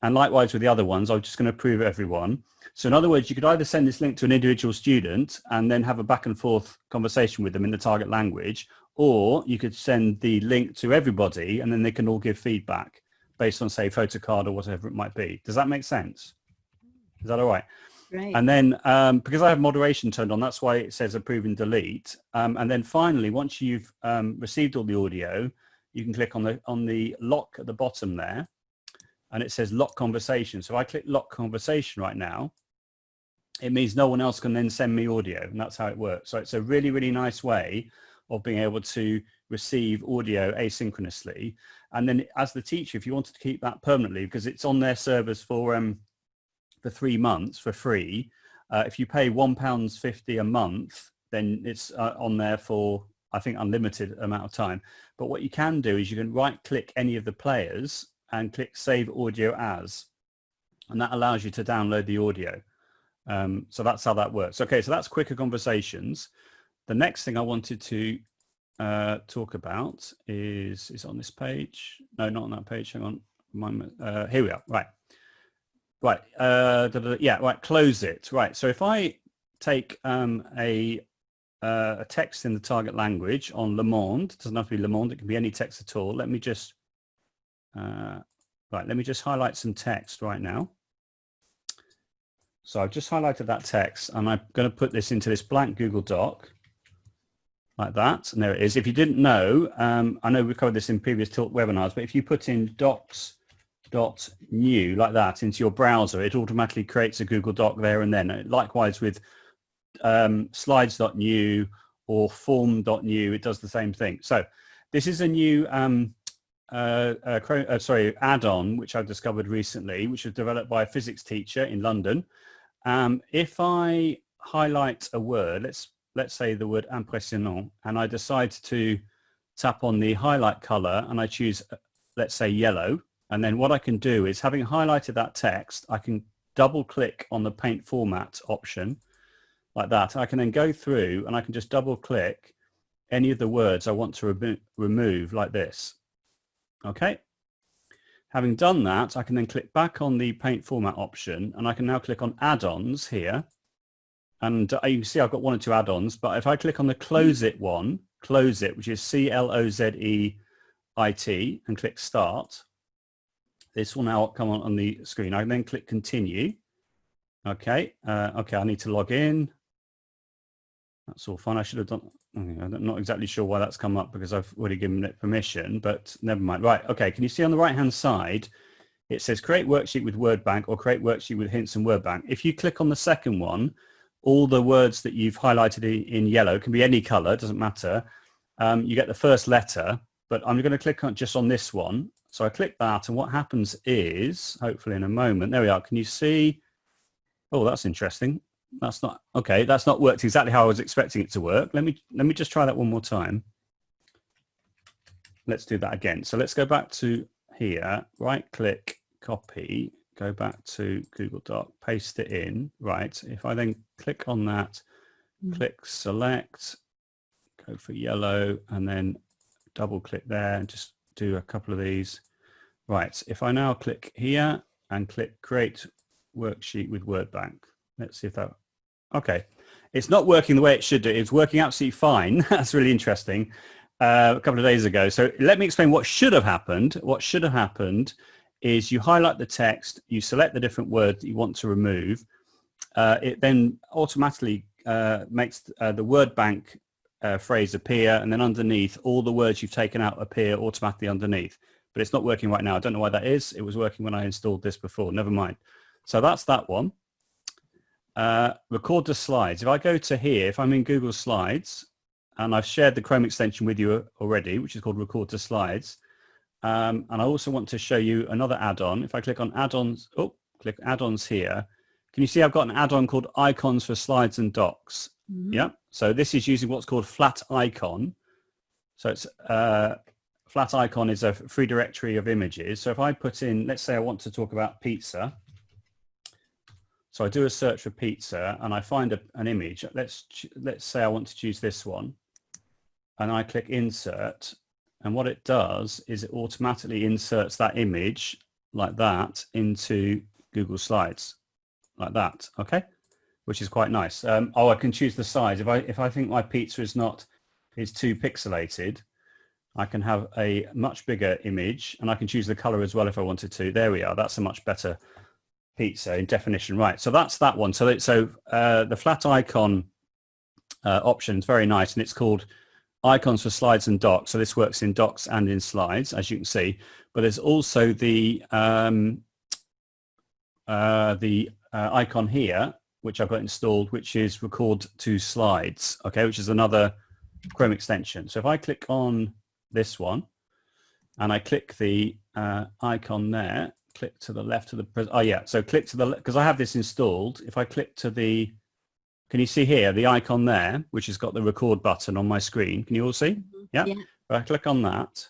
And likewise with the other ones, I'm just going to approve everyone. So in other words, you could either send this link to an individual student and then have a back and forth conversation with them in the target language, or you could send the link to everybody and then they can all give feedback based on, say, photocard or whatever it might be. Does that make sense? Is that all right? Right. And then because I have moderation turned on, that's why it says approve and delete. And then finally, once you've received all the audio, you can click on the lock at the bottom there, and it says lock conversation. So if I click lock conversation right now, it means no one else can then send me audio, and that's how it works. So it's a really, really nice way of being able to receive audio asynchronously. And then as the teacher, if you wanted to keep that permanently, because it's on their servers for 3 months for free, if you pay £1.50 a month, then it's on there for, I think, unlimited amount of time. But what you can do is you can right click any of the players and click save audio as, and that allows you to download the audio. So that's how that works. Okay, so that's quicker conversations. The next thing I wanted to talk about is on this page. No, not on that page. Hang on. Here we are. Right. Right. Yeah. Right. Close it. Right. So if I take a text in the target language on Le Monde, it doesn't have to be Le Monde. It can be any text at all. Let me just Let me just highlight some text right now. So I've just highlighted that text, and I'm going to put this into this blank Google Doc. Like that, and there it is. If you didn't know, I know we covered this in previous TiLT webinars, but if you put in docs.new like that into your browser, it automatically creates a Google Doc there and then. Likewise with slides.new or form.new, it does the same thing. So this is a new add-on which I've discovered recently, which was developed by a physics teacher in London. If I highlight a word, let's say the word impressionnant, and I decide to tap on the highlight color and I choose, let's say, yellow. And then what I can do is, having highlighted that text, I can double click on the paint format option like that. I can then go through and I can just double click any of the words I want to remove like this. Okay. Having done that, I can then click back on the paint format option, and I can now click on add-ons here. And you can see I've got 1 or 2 add-ons, but if I click on the close it one, close it, which is CLOZEIT, and click start, this will now come on the screen. I can then click continue. Okay, okay, I need to log in. That's all fine. I should have done, I'm not exactly sure why that's come up because I've already given it permission, but never mind. Right, okay, can you see on the right-hand side, it says create worksheet with word bank or create worksheet with hints and word bank. If you click on the second one, all the words that you've highlighted in yellow, can be any color, doesn't matter. You get the first letter, but I'm going to click on just on this one. So I click that, and what happens is, hopefully in a moment, there we are. Can you see? Oh, that's interesting. That's not, okay, that's not worked exactly how I was expecting it to work. Let me just try that one more time. Let's do that again. So let's go back to here, right click, copy, go back to Google Doc, paste it in, right? If I then click on that, click select, go for yellow, and then double click there and just do a couple of these. Right, if I now click here and click create worksheet with word bank, let's see if that, okay. It's not working the way it should do. It's working absolutely fine. That's really interesting. A couple of days ago. So let me explain what should have happened. What should have happened is you highlight the text, you select the different words that you want to remove. It then automatically makes the word bank phrase appear, and then underneath all the words you've taken out appear automatically underneath. But it's not working right now. I don't know why that is. It was working when I installed this before. Never mind. So that's that one. Record to slides. If I go to here, if I'm in Google Slides, and I've shared the Chrome extension with you already, which is called Record to Slides. And I also want to show you another add-on. If I click on add-ons, click add-ons here, can you see I've got an add-on called icons for slides and docs? Yeah. So this is using what's called flat icon. So it's flat icon is a free directory of images. So if I put in, let's say I want to talk about pizza. So I do a search for pizza and I find an image. Let's say I want to choose this one, and I click insert, and what it does is it automatically inserts that image like that into Google Slides, like that. Okay, which is quite nice. Oh, I can choose the size. If I think my pizza is too pixelated, I can have a much bigger image, and I can choose the color as well if I wanted to. There we are. That's a much better pizza in definition. Right. So that's that one. So the flat icon option is very nice, and it's called icons for slides and docs. So this works in docs and in slides, as you can see. But there's also the icon here, which I've got installed, which is record to slides. Okay, which is another Chrome extension. So if I click on this one and I click the icon there, click to the left of the, oh yeah, so click to the, because I have this installed. If I click to the, can you see here the icon there, which has got the record button on my screen? Can you all see? Yeah. If I click on that,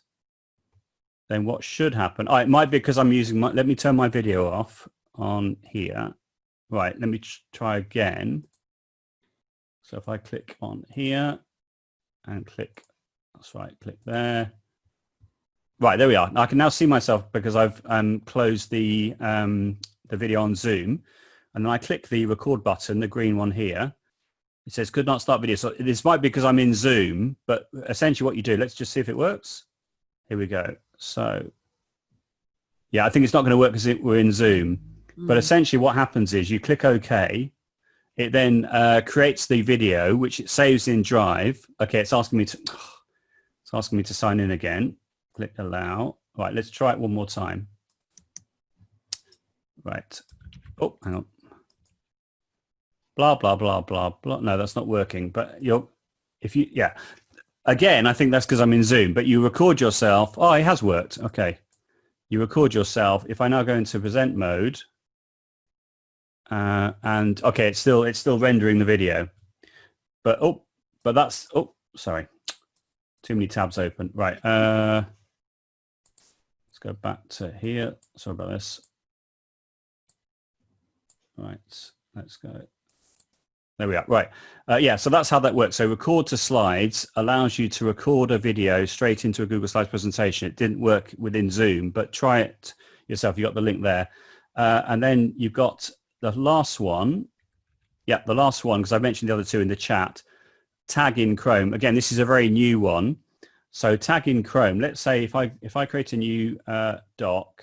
then what should happen, it might be because I'm using my, let me turn my video off on here. Right, let me try again. So if I click on here and click, that's right, click there. Right, there we are. I can now see myself because I've closed the video on Zoom, and then I click the record button, the green one here. It says could not start video. So this might be because I'm in Zoom, but essentially what you do, let's just see if it works. Here we go. So yeah, I think it's not going to work because we're in Zoom. But essentially what happens is you click OK. It then creates the video, which it saves in Drive. Okay, it's asking me to sign in again. Click allow. Right, let's try it one more time. Right. Oh, hang on. Blah, blah, blah, blah, blah. No, that's not working. But yeah. Again, I think that's because I'm in Zoom, but you record yourself. Oh, it has worked. Okay. You record yourself. If I now go into present mode, and okay, it's still rendering the video, but that's, sorry, too many tabs open. Right. Let's go back to here. Sorry about this. Right. Let's go. There we are. Right. Yeah, so that's how that works. So record to slides allows you to record a video straight into a Google Slides presentation. It didn't work within Zoom, but try it yourself. You got the link there. And then you've got the last one. Yeah, the last one, because I mentioned the other two in the chat. Tag in Chrome. Again, this is a very new one. So tag in Chrome. Let's say if I create a new doc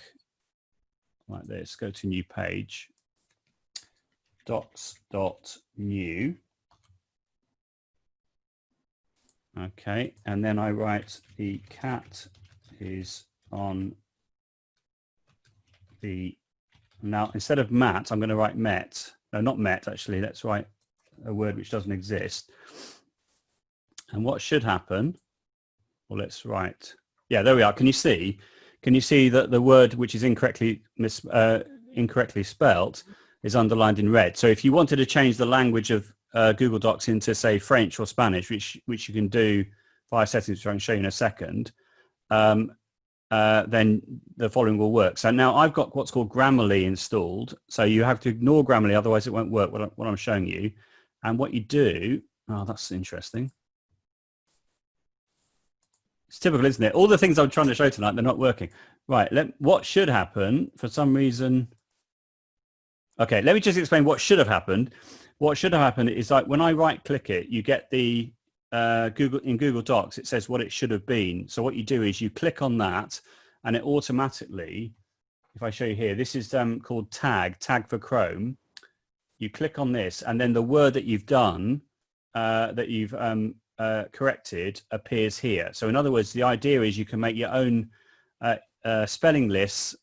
like this, go to new page. Docs.new. Okay, and then I write the cat is on the, now instead of mat, I'm going to write met. No, not met actually. Let's write a word which doesn't exist. And what should happen, well, let's write, yeah, there we are. Can you see that the word which is incorrectly spelt is underlined in red? So if you wanted to change the language of Google Docs into, say, French or Spanish, which you can do via settings, which I can show you in a second, then the following will work. So now I've got what's called Grammarly installed. So you have to ignore Grammarly, otherwise it won't work, what I'm showing you. And what you do, oh, that's interesting. It's typical, isn't it? All the things I'm trying to show tonight, they're not working. Right, what should happen, for some reason, okay, let me just explain what should have happened. What should have happened is, like, when I right click it, you get the Google Docs, it says what it should have been. So what you do is you click on that, and it automatically, if I show you here, this is called tag for Chrome. You click on this, and then the word that you've done, that you've corrected, appears here. So in other words, the idea is you can make your own spelling lists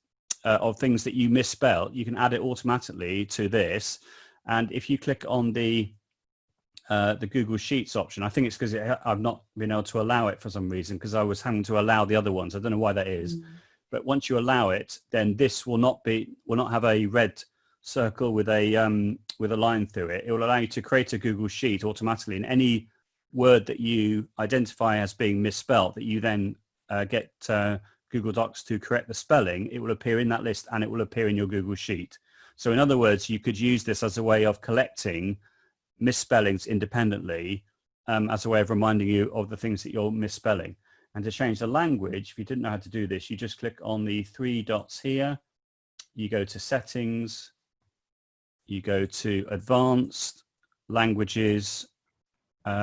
of things that you misspelled. You can add it automatically to this, and if you click on the Google Sheets option, I think it's because I've not been able to allow it for some reason, because I was having to allow the other ones. I don't know why that is, but once you allow it, then this will not have a red circle with a line through it, it will allow you to create a Google Sheet automatically, and any word that you identify as being misspelt that you then get Google Docs to correct the spelling, it will appear in that list and it will appear in your Google Sheet. So in other words, you could use this as a way of collecting misspellings independently, as a way of reminding you of the things that you're misspelling. And to change the language, if you didn't know how to do this, you just click on the 3 dots here, you go to settings, you go to advanced languages,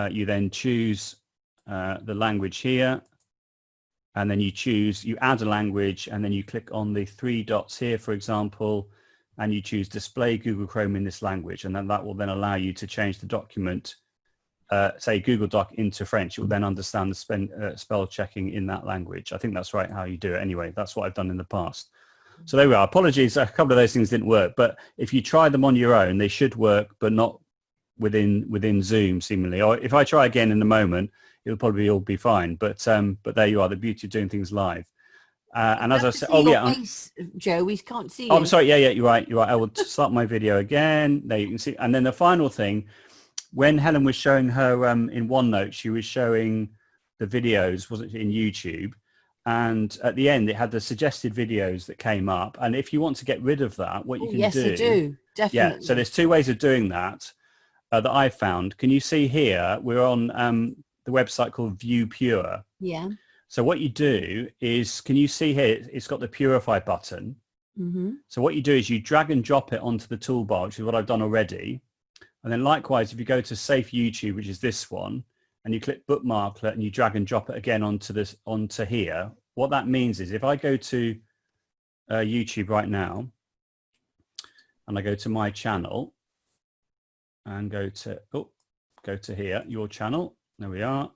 you then choose the language here, and then you add a language, and then you click on the 3 dots here, for example, and you choose display Google Chrome in this language, and then that will then allow you to change the document, say Google Doc into French. It will then understand the spell checking in that language. I think that's right how you do it anyway. That's what I've done in the past. So there we are. Apologies, a couple of those things didn't work, but if you try them on your own, they should work, but not within Zoom seemingly. Or if I try again in a moment, it'll probably all be fine. But there you are, the beauty of doing things live. And as I said, face, Joe, we can't see you. Oh, I'm sorry. Yeah, you're right. I will start my video again. There you can see. And then the final thing, when Helen was showing her in OneNote, she was showing the videos, wasn't it, in YouTube? And at the end, it had the suggested videos that came up. And if you want to get rid of that, what you can do... Yes, I do. Definitely. Yeah, so there's 2 ways of doing that that I found. Can you see here? We're on the website called View Pure. Yeah. So what you do is, can you see here, it's got the Purify button. Mm-hmm. So what you do is you drag and drop it onto the toolbar, which is what I've done already. And then likewise, if you go to Safe YouTube, which is this one, and you click Bookmarklet and you drag and drop it again onto here, what that means is if I go to YouTube right now, and I go to my channel, and go to here, your channel, there we are.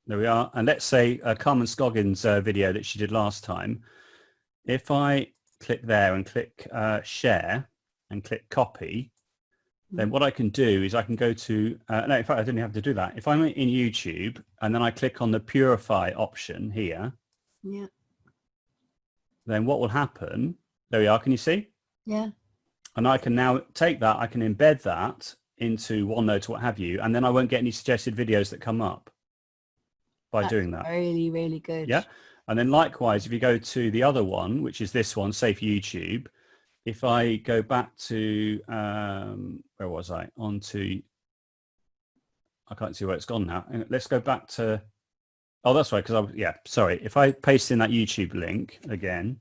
There we are. And let's say Carmen Scoggins' video that she did last time. If I click there and click share and click copy, then what I can do is I can go to, no, in fact, I didn't have to do that. If I'm in YouTube and then I click on the Purify option here, yeah, then what will happen, there we are, can you see? Yeah. And I can now take that, I can embed that into OneNote or what have you, and then I won't get any suggested videos that come up by doing that. Really, really good. Yeah. And then likewise, if you go to the other one, which is this one, Safe YouTube, if I go back to, where was I? I can't see where it's gone now. Let's go back to, oh, that's right, because sorry. If I paste in that YouTube link again,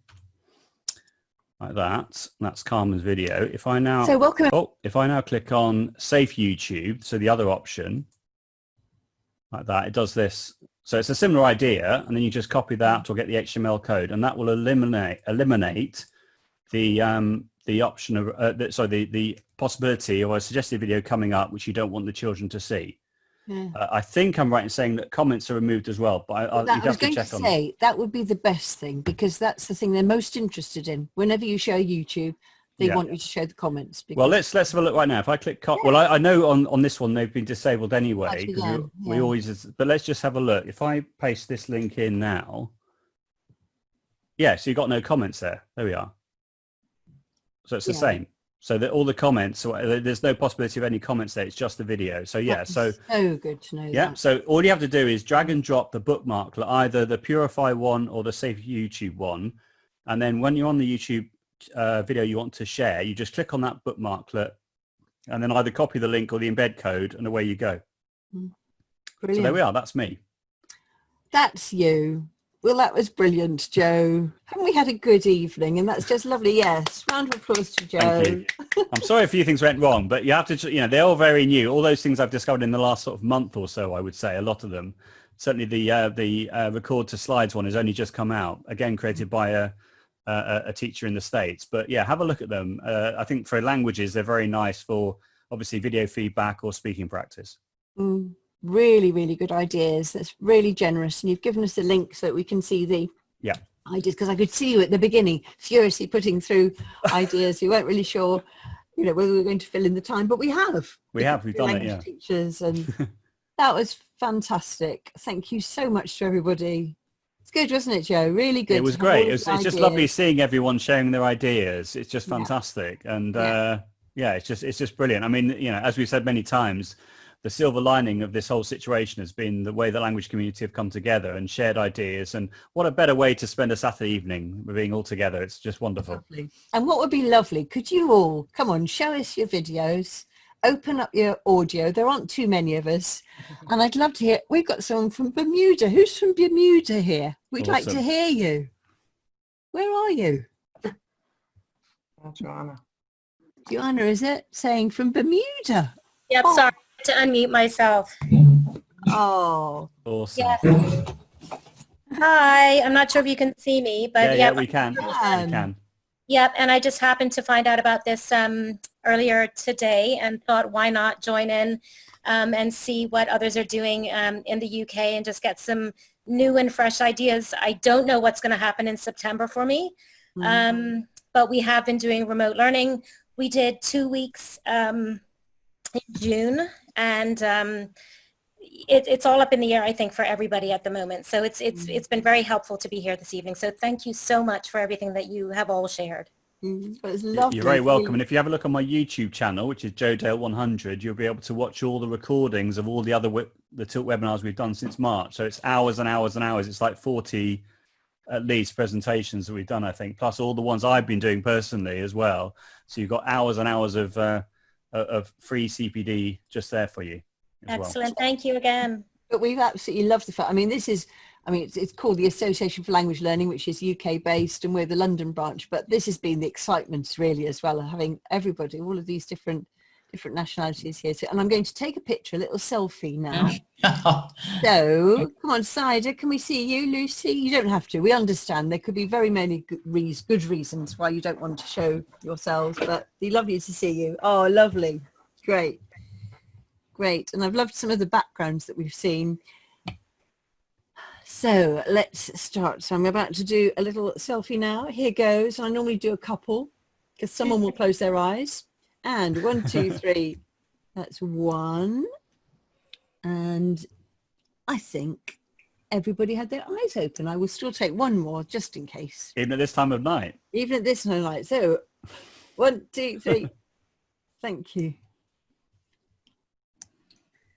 like that, that's Carmen's video. If I now, if I now click on Safe YouTube, so the other option, like that, it does this. So it's a similar idea, and then you just copy that or get the HTML code, and that will eliminate the option of the possibility of a suggested video coming up which you don't want the children to see. Yeah. I think I'm right in saying that comments are removed as well, but you'd have to check on that. That would be the best thing, because that's the thing they're most interested in. Whenever you show YouTube, they want you to show the comments. Well, let's have a look right now. If I click, well, I know on this one they've been disabled anyway. We always, but let's just have a look. If I paste this link in now, yeah, so you've got no comments there. There we are. So it's the same. So that all the comments, so there's no possibility of any comments there. It's just the video. So yeah, so good to know. Yeah, that. so all you have to do is drag and drop the bookmark, either the Purify one or the Safe YouTube one, and then when you're on the YouTube video you want to share, you just click on that bookmarklet, and then either copy the link or the embed code, and away you go. Brilliant. So there we are. That's me. That's you. Well, that was brilliant, Joe. Haven't we had a good evening? And that's just lovely. Yes. Round of applause to Joe. Thank you. I'm sorry a few things went wrong, but you have to, they're all very new. All those things I've discovered in the last sort of month or so, I would say, a lot of them. Certainly the record to slides one has only just come out, again, created by a teacher in the States. But yeah, have a look at them. I think for languages, they're very nice for obviously video feedback or speaking practice. Really, really good ideas. That's really generous. And you've given us a link so that we can see the ideas, because I could see you at the beginning furiously putting through ideas. We weren't really sure, whether we were going to fill in the time, but we have. We've done it, yeah. Teachers, and that was fantastic. Thank you so much to everybody. good, wasn't it, Joe? Really good. It was to have all great. of It's the just lovely ideas. seeing everyone sharing their ideas. It's just Yeah. fantastic. And Yeah. yeah, it's just brilliant. I mean, you know, as we've said many times, the silver lining of this whole situation has been the way the language community have come together and shared ideas. And what a better way to spend a Saturday evening being all together. It's just wonderful. Lovely. And what would be lovely, could you all, come on, show us your videos, open up your audio. There aren't too many of us. And I'd love to hear, we've got someone from Bermuda. Who's from Bermuda here? We'd like to Awesome. hear you. Where are you? Joanna. Joanna, is it? Saying from Bermuda. Yep, Oh. sorry to unmute myself. Oh. Awesome. Yes. Hi, I'm not sure if you can see me, but Yeah, yep. we can. We can. Yep, and I just happened to find out about this earlier today and thought, why not join in and see what others are doing in the UK and just get some new and fresh ideas. I don't know what's going to happen in September for me, but we have been doing remote learning. We did 2 weeks in June, and it's all up in the air, I think, for everybody at the moment. So it's been very helpful to be here this evening. So thank you so much for everything that you have all shared. It's lovely. You're very welcome. And if you have a look on my YouTube channel, which is JoeDale100, you'll be able to watch all the recordings of all the other the TiLT webinars we've done since March. So it's hours and hours and hours. It's like 40 at least presentations that we've done, I think, plus all the ones I've been doing personally as well. So you've got hours and hours of free CPD just there for you. Excellent. Well. Thank you again. But we've absolutely loved the fact, I mean, it's called the Association for Language Learning, which is UK based, and we're the London branch, but this has been the excitement really as well, having everybody, all of these different nationalities here. So, and I'm going to take a picture, a little selfie now. So come on, Cider, can we see you? Lucy, you don't have to, we understand there could be very many good reasons why you don't want to show yourselves, but it'd be lovely to see you. Oh, lovely. Great. And I've loved some of the backgrounds that we've seen. So let's start. So I'm about to do a little selfie now. Here goes. I normally do a couple because someone will close their eyes. And 1, 2, 3. That's one. And I think everybody had their eyes open. I will still take one more just in case. Even at this time of night. Even at this time of night. So 1, 2, 3. Thank you.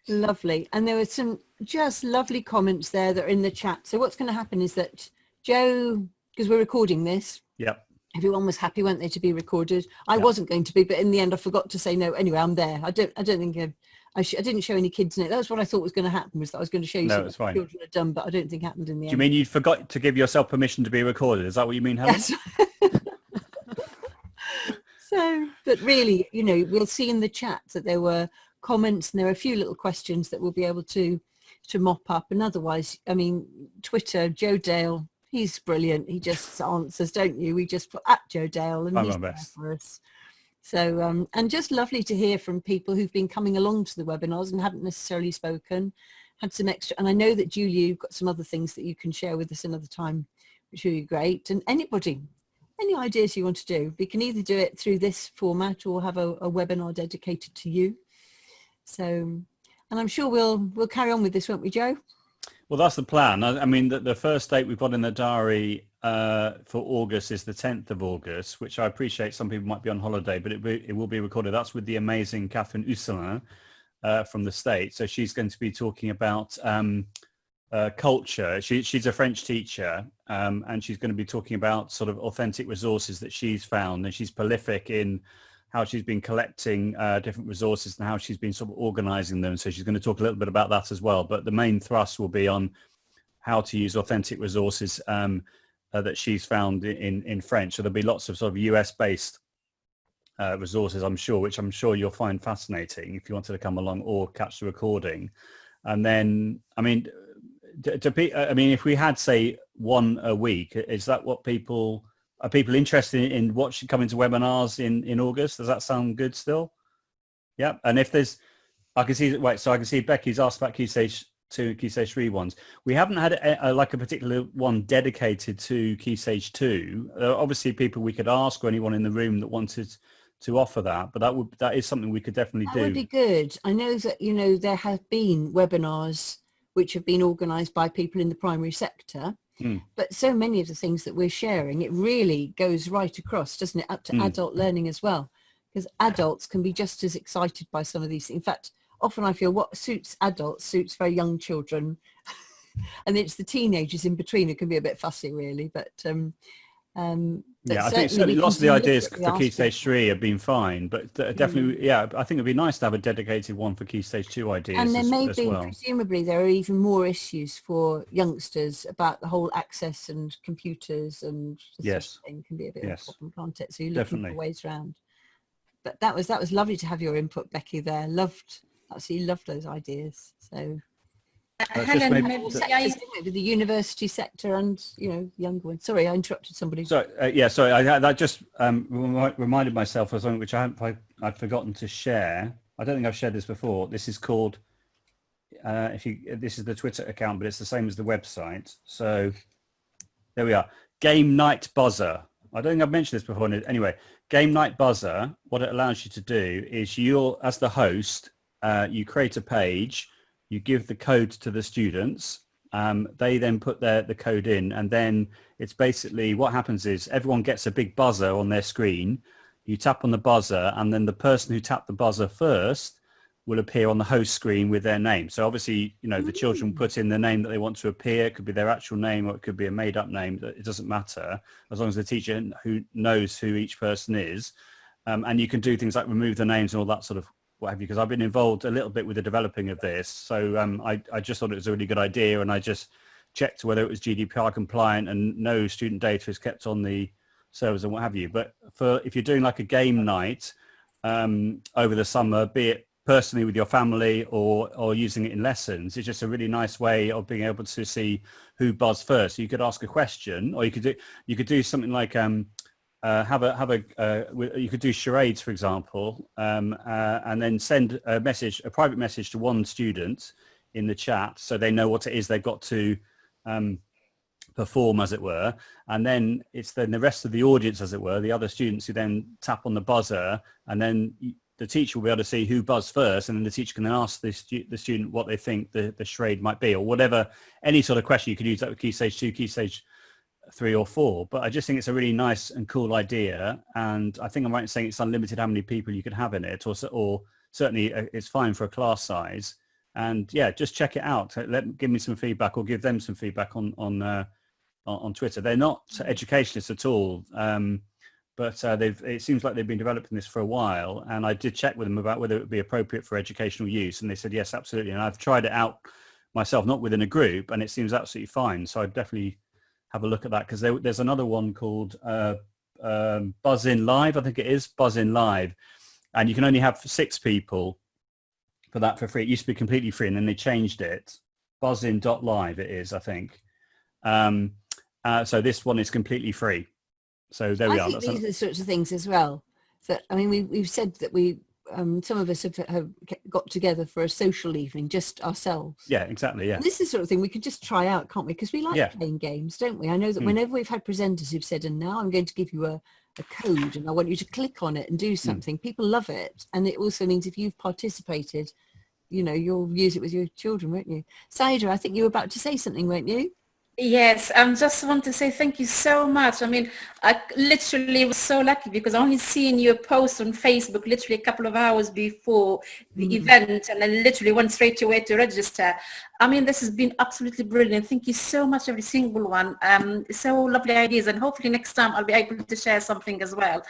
Lovely. And there were some just lovely comments there that are in the chat. So what's going to happen is that Joe, because we're recording this. Yep. Everyone was happy, weren't they, to be recorded? I wasn't going to be, but in the end I forgot to say no. Anyway, I'm there. I don't think I didn't show any kids in it. That was what I thought was going to happen, was that I was going to show you something the children had done, but I don't think it happened in the end. Do you mean you forgot to give yourself permission to be recorded? Is that what you mean, Helen? Yes. So, but really, you know, we'll see in the chat that there were comments and there are a few little questions that we'll be able to mop up. And otherwise, I mean, Twitter, Joe Dale, he's brilliant. He just answers, don't you? We just put at Joe Dale and he's there for us. So, and just lovely to hear from people who've been coming along to the webinars and haven't necessarily spoken, had some extra. And I know that Julie, you've got some other things that you can share with us another time, which would be great. And anybody, any ideas you want to do, we can either do it through this format or have a webinar dedicated to you. So, and I'm sure we'll carry on with this, won't we, Joe? Well, that's the plan. I mean, the first date we've got in the diary for August is the 10th of August, which I appreciate some people might be on holiday, but it will be recorded. That's with the amazing Catherine Usselin from the States. So she's going to be talking about culture. She's a French teacher, and she's going to be talking about sort of authentic resources that she's found, and she's prolific in how she's been collecting different resources and how she's been sort of organizing them. So she's going to talk a little bit about that as well. But the main thrust will be on how to use authentic resources that she's found in French. So there'll be lots of sort of US-based resources, I'm sure, which I'm sure you'll find fascinating if you wanted to come along or catch the recording. And then, I mean, if we had, say, one a week, is that what people... Are people interested in coming to webinars in August? Does that sound good still? Yeah. And if there's, I can see Becky's asked about Key Stage 2, Key Stage 3 ones. We haven't had a particular one dedicated to Key Stage 2. Obviously, people we could ask, or anyone in the room that wanted to offer that, but that is something we could definitely do. That would be good. I know that, there have been webinars which have been organised by people in the primary sector. But so many of the things that we're sharing, it really goes right across, doesn't it, up to adult learning as well, because adults can be just as excited by some of these things. In fact, often I feel what suits adults suits very young children, and it's the teenagers in between who can be a bit fussy, really. But I think certainly lots of the ideas for Key Stage 3 have been fine, but definitely, I think it'd be nice to have a dedicated one for Key Stage 2 ideas and there may as be, well. presumably, there are even more issues for youngsters about the whole access and computers and this sort of thing can be a bit of a problem, can't it? So you're looking for ways around. But that was lovely to have your input, Becky. There, absolutely loved those ideas. So. Helen, with the university sector and younger ones. Sorry, I interrupted somebody. Sorry, I just reminded myself of something which I'd forgotten to share. I don't think I've shared this before. This is called this is the Twitter account, but it's the same as the website. So there we are. Game Night Buzzer. I don't think I've mentioned this before. Anyway, Game Night Buzzer. What it allows you to do is as the host, you create a page. You give the code to the students, they then put the code in, and then it's basically what happens is everyone gets a big buzzer on their screen. You tap on the buzzer, and then the person who tapped the buzzer first will appear on the host screen with their name. So obviously, the children put in the name that they want to appear. It could be their actual name, or it could be a made-up name. It doesn't matter, as long as the teacher who knows who each person is. And you can do things like remove the names and all that sort of what have you, because I've been involved a little bit with the developing of this. So I just thought it was a really good idea, and I just checked whether it was GDPR compliant and no student data is kept on the servers and what have you. But if you're doing like a game night over the summer, be it personally with your family or using it in lessons, it's just a really nice way of being able to see who buzzed first. So you could ask a question, or you could do something like you could do charades, for example, and then send a private message to one student in the chat, so they know what it is they've got to perform, as it were. And then it's then the rest of the audience, as it were, the other students, who then tap on the buzzer, and then the teacher will be able to see who buzzed first, and then the teacher can then ask the student what they think the charade might be, or whatever, any sort of question. You could use that with Key Stage 2, Key Stage 3 or 4, but I just think it's a really nice and cool idea, and I think I'm right in saying it's unlimited how many people you could have in it, or certainly it's fine for a class size. And just check it out. Give me some feedback, or give them some feedback on Twitter. They're not educationalists at all, but it seems like they've been developing this for a while, and I did check with them about whether it would be appropriate for educational use, and they said yes, absolutely. And I've tried it out myself, not within a group, and it seems absolutely fine. So I'd definitely have a look at that, because there's another one called Buzz In Live, I think it is, Buzz In Live, and you can only have 6 people for that for free. It used to be completely free, and then they changed it. Buzzin.live it is, I think. So this one is completely free. So there we are. I think these are the sorts of things as well. That, I mean, we've said that we some of us have got together for a social evening, just ourselves. Yeah, exactly. Yeah. And this is the sort of thing we could just try out, can't we? Because we like playing games, don't we? I know that whenever we've had presenters who've said, and now I'm going to give you a code and I want you to click on it and do something, people love it. And it also means if you've participated, you'll use it with your children, won't you? Saida, I think you were about to say something, weren't you? Yes, I just want to say thank you so much. I mean, I literally was so lucky because I only seen your post on Facebook literally a couple of hours before the event, and I literally went straight away to register. I mean, this has been absolutely brilliant. Thank you so much, every single one. So lovely ideas, and hopefully next time I'll be able to share something as well.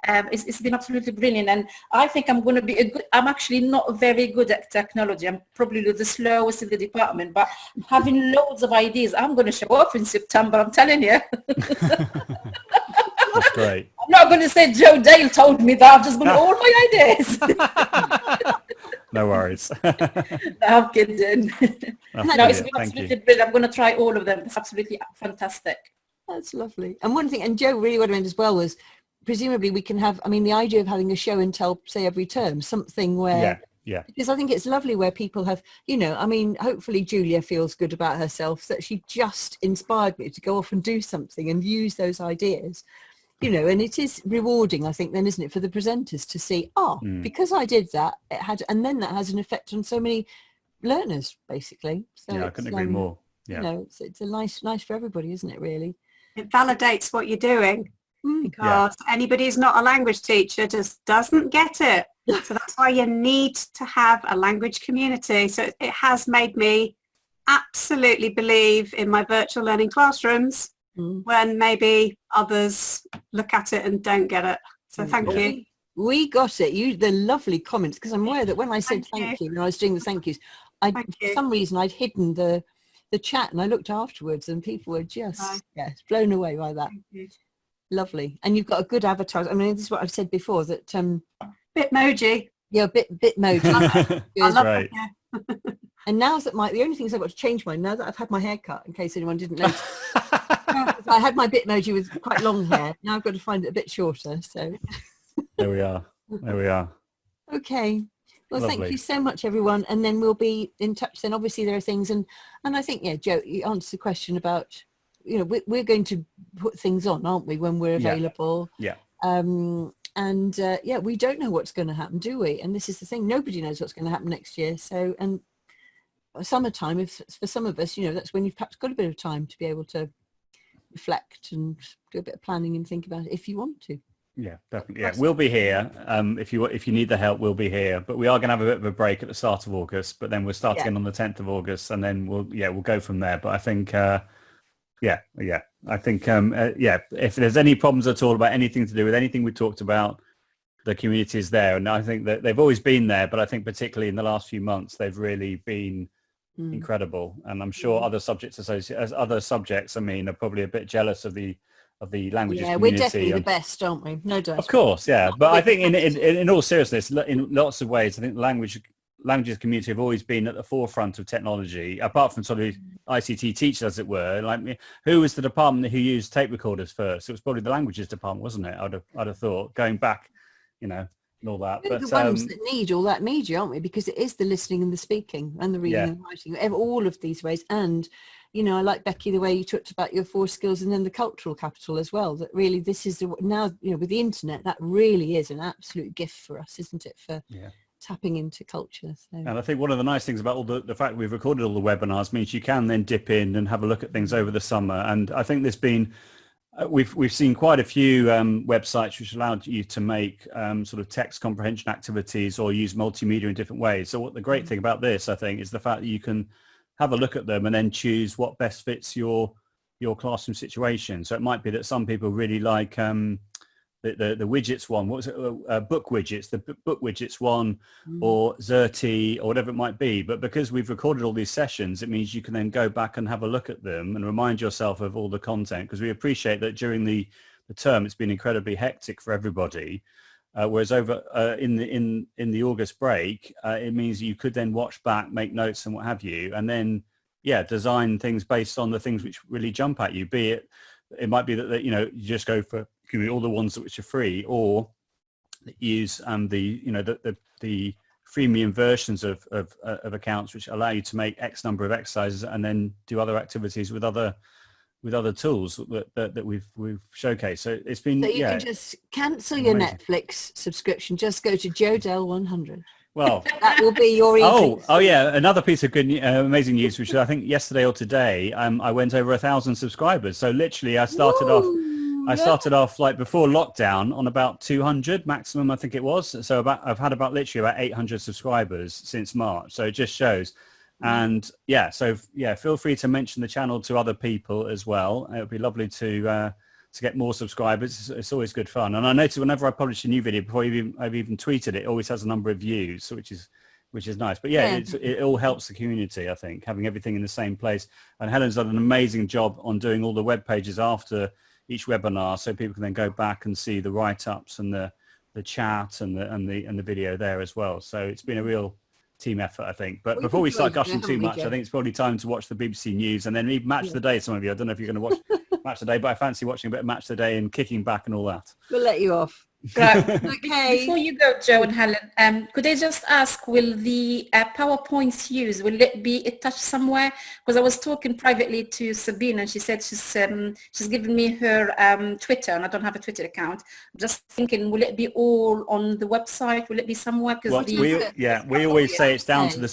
It's been absolutely brilliant, and I think I'm going to be I'm actually not very good at technology. I'm probably the slowest in the department, but having loads of ideas, I'm going to show off in September, I'm telling you. That's great. I'm not going to say Joe Dale told me that. I'm just going to all my ideas. No worries. I'm kidding. No, it's been absolutely brilliant. I'm going to try all of them. It's absolutely fantastic. That's lovely. And one thing, and Joe, really what I meant as well was, presumably we can have, I mean, the idea of having a show and tell, say, every term, something where, because I think it's lovely where people have, I mean, hopefully Julia feels good about herself that she just inspired me to go off and do something and use those ideas, and it is rewarding, I think, then, isn't it, for the presenters to see, because I did that, it had, and then that has an effect on so many learners, basically. So I couldn't agree more. you know, it's a nice for everybody, isn't it, really? It validates what you're doing, because anybody who's not a language teacher just doesn't get it. So that's why you need to have a language community. So it has made me absolutely believe in my virtual learning classrooms when maybe others look at it and don't get it. So thank you. We got it. The lovely comments, because I'm aware that when I said thank you, when I was doing the thank yous, for some reason I'd hidden the chat, and I looked afterwards and people were just blown away by that. Lovely. And you've got a good avatar. I mean, this is what I've said before, that Bitmoji. Yeah, Bitmoji. I love right. it. And now that the only thing is I've got to change mine now that I've had my hair cut, in case anyone didn't notice. I had my Bitmoji with quite long hair. Now I've got to find it a bit shorter. So There we are. Okay. Well, Lovely. Thank you so much, everyone. And then we'll be in touch then. Obviously, there are things. And I think, Joe, you answered the question about, we're going to put things on, aren't we, when we're available? Yeah. We don't know what's going to happen, do we? And this is the thing. Nobody knows what's going to happen next year. So, and summertime, if for some of us, that's when you've perhaps got a bit of time to be able to reflect and do a bit of planning and think about it if you want to. Yeah, definitely. Yeah, we'll be here. If you need the help, we'll be here. But we are going to have a bit of a break at the start of August. But then we'll start again on the 10th of August, and then we'll go from there. But I think, I think, if there's any problems at all about anything to do with anything we talked about, the community is there, and I think that they've always been there. But I think particularly in the last few months, they've really been incredible. And I'm sure other subjects, I mean, are probably a bit jealous of the languages community. We're definitely the best, aren't we? No doubt. Of course, yeah. But I think in all seriousness, in lots of ways, I think the languages community have always been at the forefront of technology, apart from sort of ICT teachers, as it were. Like, who was the department who used tape recorders first? It was probably the languages department, wasn't it? I'd have thought, going back, and all that. We're the ones that need all that media, aren't we? Because it is the listening and the speaking and the reading and writing, all of these ways. And I like, Becky, the way you talked about your 4 skills and then the cultural capital as well, that really this is now, with the internet, that really is an absolute gift for us, isn't it, for tapping into culture. So. And I think one of the nice things about all the fact we've recorded all the webinars means you can then dip in and have a look at things over the summer. And I think there's been, we've seen quite a few websites which allowed you to make sort of text comprehension activities or use multimedia in different ways. So what the great thing about this, I think, is the fact that you can have a look at them and then choose what best fits your classroom situation. So it might be that some people really like the widgets one. What was it? Book widgets, the book widgets one, or Xerti, or whatever it might be. But because we've recorded all these sessions, it means you can then go back and have a look at them and remind yourself of all the content, because we appreciate that during the term it's been incredibly hectic for everybody. Whereas over in the August break, it means you could then watch back, make notes and what have you, and then design things based on the things which really jump at you. Be it might be that you just go for all the ones which are free, or use the freemium versions of accounts which allow you to make X number of exercises and then do other activities with other tools that we've showcased. So it's been, so you can just cancel your Netflix subscription, just go to Jodel 100. Well, that will be your evening. Oh yeah, another piece of good amazing news, which I think yesterday or today I went over 1,000 subscribers. So literally I started off like before lockdown on about 200 maximum, I think it was. So I've had literally about 800 subscribers since March. So it just shows. And feel free to mention the channel to other people as well. It would be lovely to get more subscribers. It's always good fun. And I notice whenever I publish a new video, before I've even tweeted it, it always has a number of views, which is nice. But it all helps the community, I think, having everything in the same place. And Helen's done an amazing job on doing all the web pages after each webinar, so people can then go back and see the write-ups and the chat and the video there as well. So it's been a real team effort, I think. But before we start gushing too much, I think it's probably time to watch the BBC News and then even Match of the Day. Some of you, I don't know if you're going to watch Match of the Day, but I fancy watching a bit of Match of the Day and kicking back and all that. We'll let you off. Right. Okay. Before you go, Joe and Helen, could I just ask, will the PowerPoints used, will it be attached somewhere? Because I was talking privately to Sabine and she said she's given me her Twitter, and I don't have a Twitter account. I'm just thinking, will it be all on the website? Will it be somewhere? Well, we always say it's down to the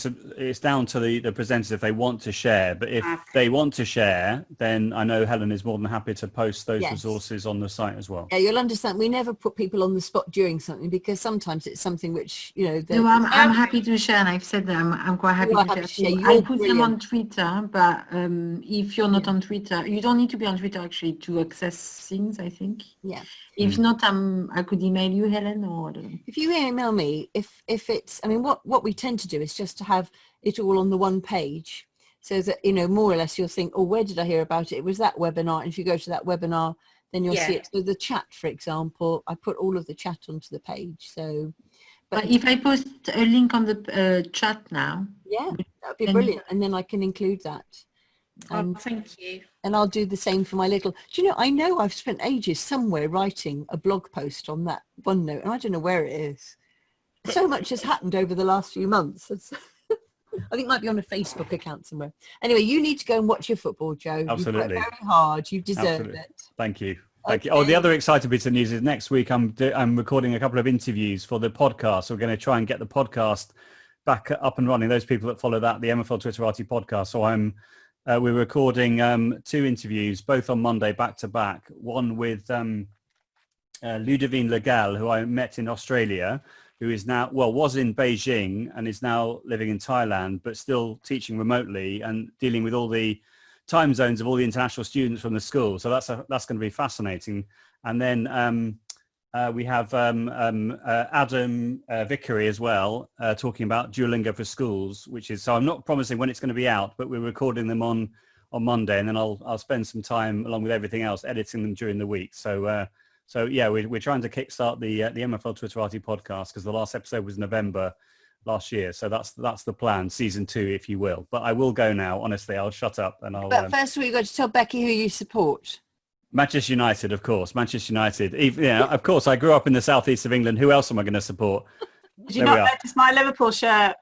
presenters if they want to share. But if they want to share, then I know Helen is more than happy to post those resources on the site as well. Yeah, you'll understand. We never put people on the spot during something because sometimes it's something which, you know. No, I'm happy to share, and I've said that I'm quite happy to share. I put them on Twitter, but if you're not on Twitter, you don't need to be on Twitter actually to access things, I think. Yeah. If not, I could email you, Helen, or I don't know. If you email me, if it's, I mean, what we tend to do is just to have it all on the one page, so that, you know, more or less you'll think, oh, where did I hear about it? It was that webinar. And if you go to that webinar, then you'll see it. So the chat, for example, I put all of the chat onto the page. So, but if I post a link on the chat now, yeah, that'd be brilliant, and then I can include that. Thank you. And I'll do the same for my little. Do you know I've spent ages somewhere writing a blog post on that OneNote, and I don't know where it is. So much has happened over the last few months. I think it might be on a Facebook account somewhere. Anyway, you need to go and watch your football, Joe. Absolutely. You've worked very hard. You deserve it. Thank you. Thank you. Oh, the other exciting bit of news is next week I'm recording a couple of interviews for the podcast. So we're going to try and get the podcast back up and running. Those people that follow that, the MFL Twitterati podcast. So we're recording 2 interviews, both on Monday, back to back. One with Ludivine Legal, who I met in Australia, who is now, was in Beijing and is now living in Thailand, but still teaching remotely and dealing with all the time zones of all the international students from the school. So that's going to be fascinating. And then we have Adam Vickery as well, talking about Duolingo for schools, which is, so I'm not promising when it's going to be out, but we're recording them on Monday, and then I'll spend some time along with everything else editing them during the week. So yeah, we're trying to kickstart the MFL Twitterati podcast, because the last episode was November last year. So that's the plan, season 2, if you will. But I will go now. Honestly, I'll shut up and I'll. But first of all, you've got to tell Becky who you support. Manchester United, of course. Manchester United. Of course, I grew up in the southeast of England. Who else am I going to support? Did you not notice my Liverpool shirt?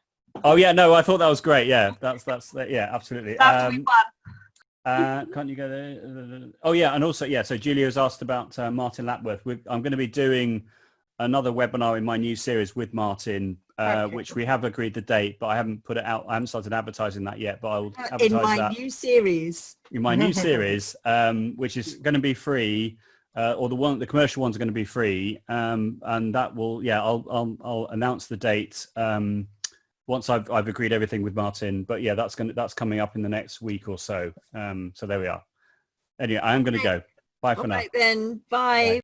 Oh yeah, no, I thought that was great. Yeah, that's yeah, absolutely. Can't you go there? Oh yeah, and also so Julio's asked about Martin Lapworth. I'm going to be doing another webinar in my new series with Martin, which we have agreed the date, but I haven't put it out. I haven't started advertising that yet, but I'll advertise in my that new series. In my new series, which is going to be free, or the commercial ones are going to be free, and that will I'll announce the date once I've agreed everything with Martin. But yeah, that's coming up in the next week or so. So there we are. Anyway, I am going to go. Bye for now. Right then. Bye.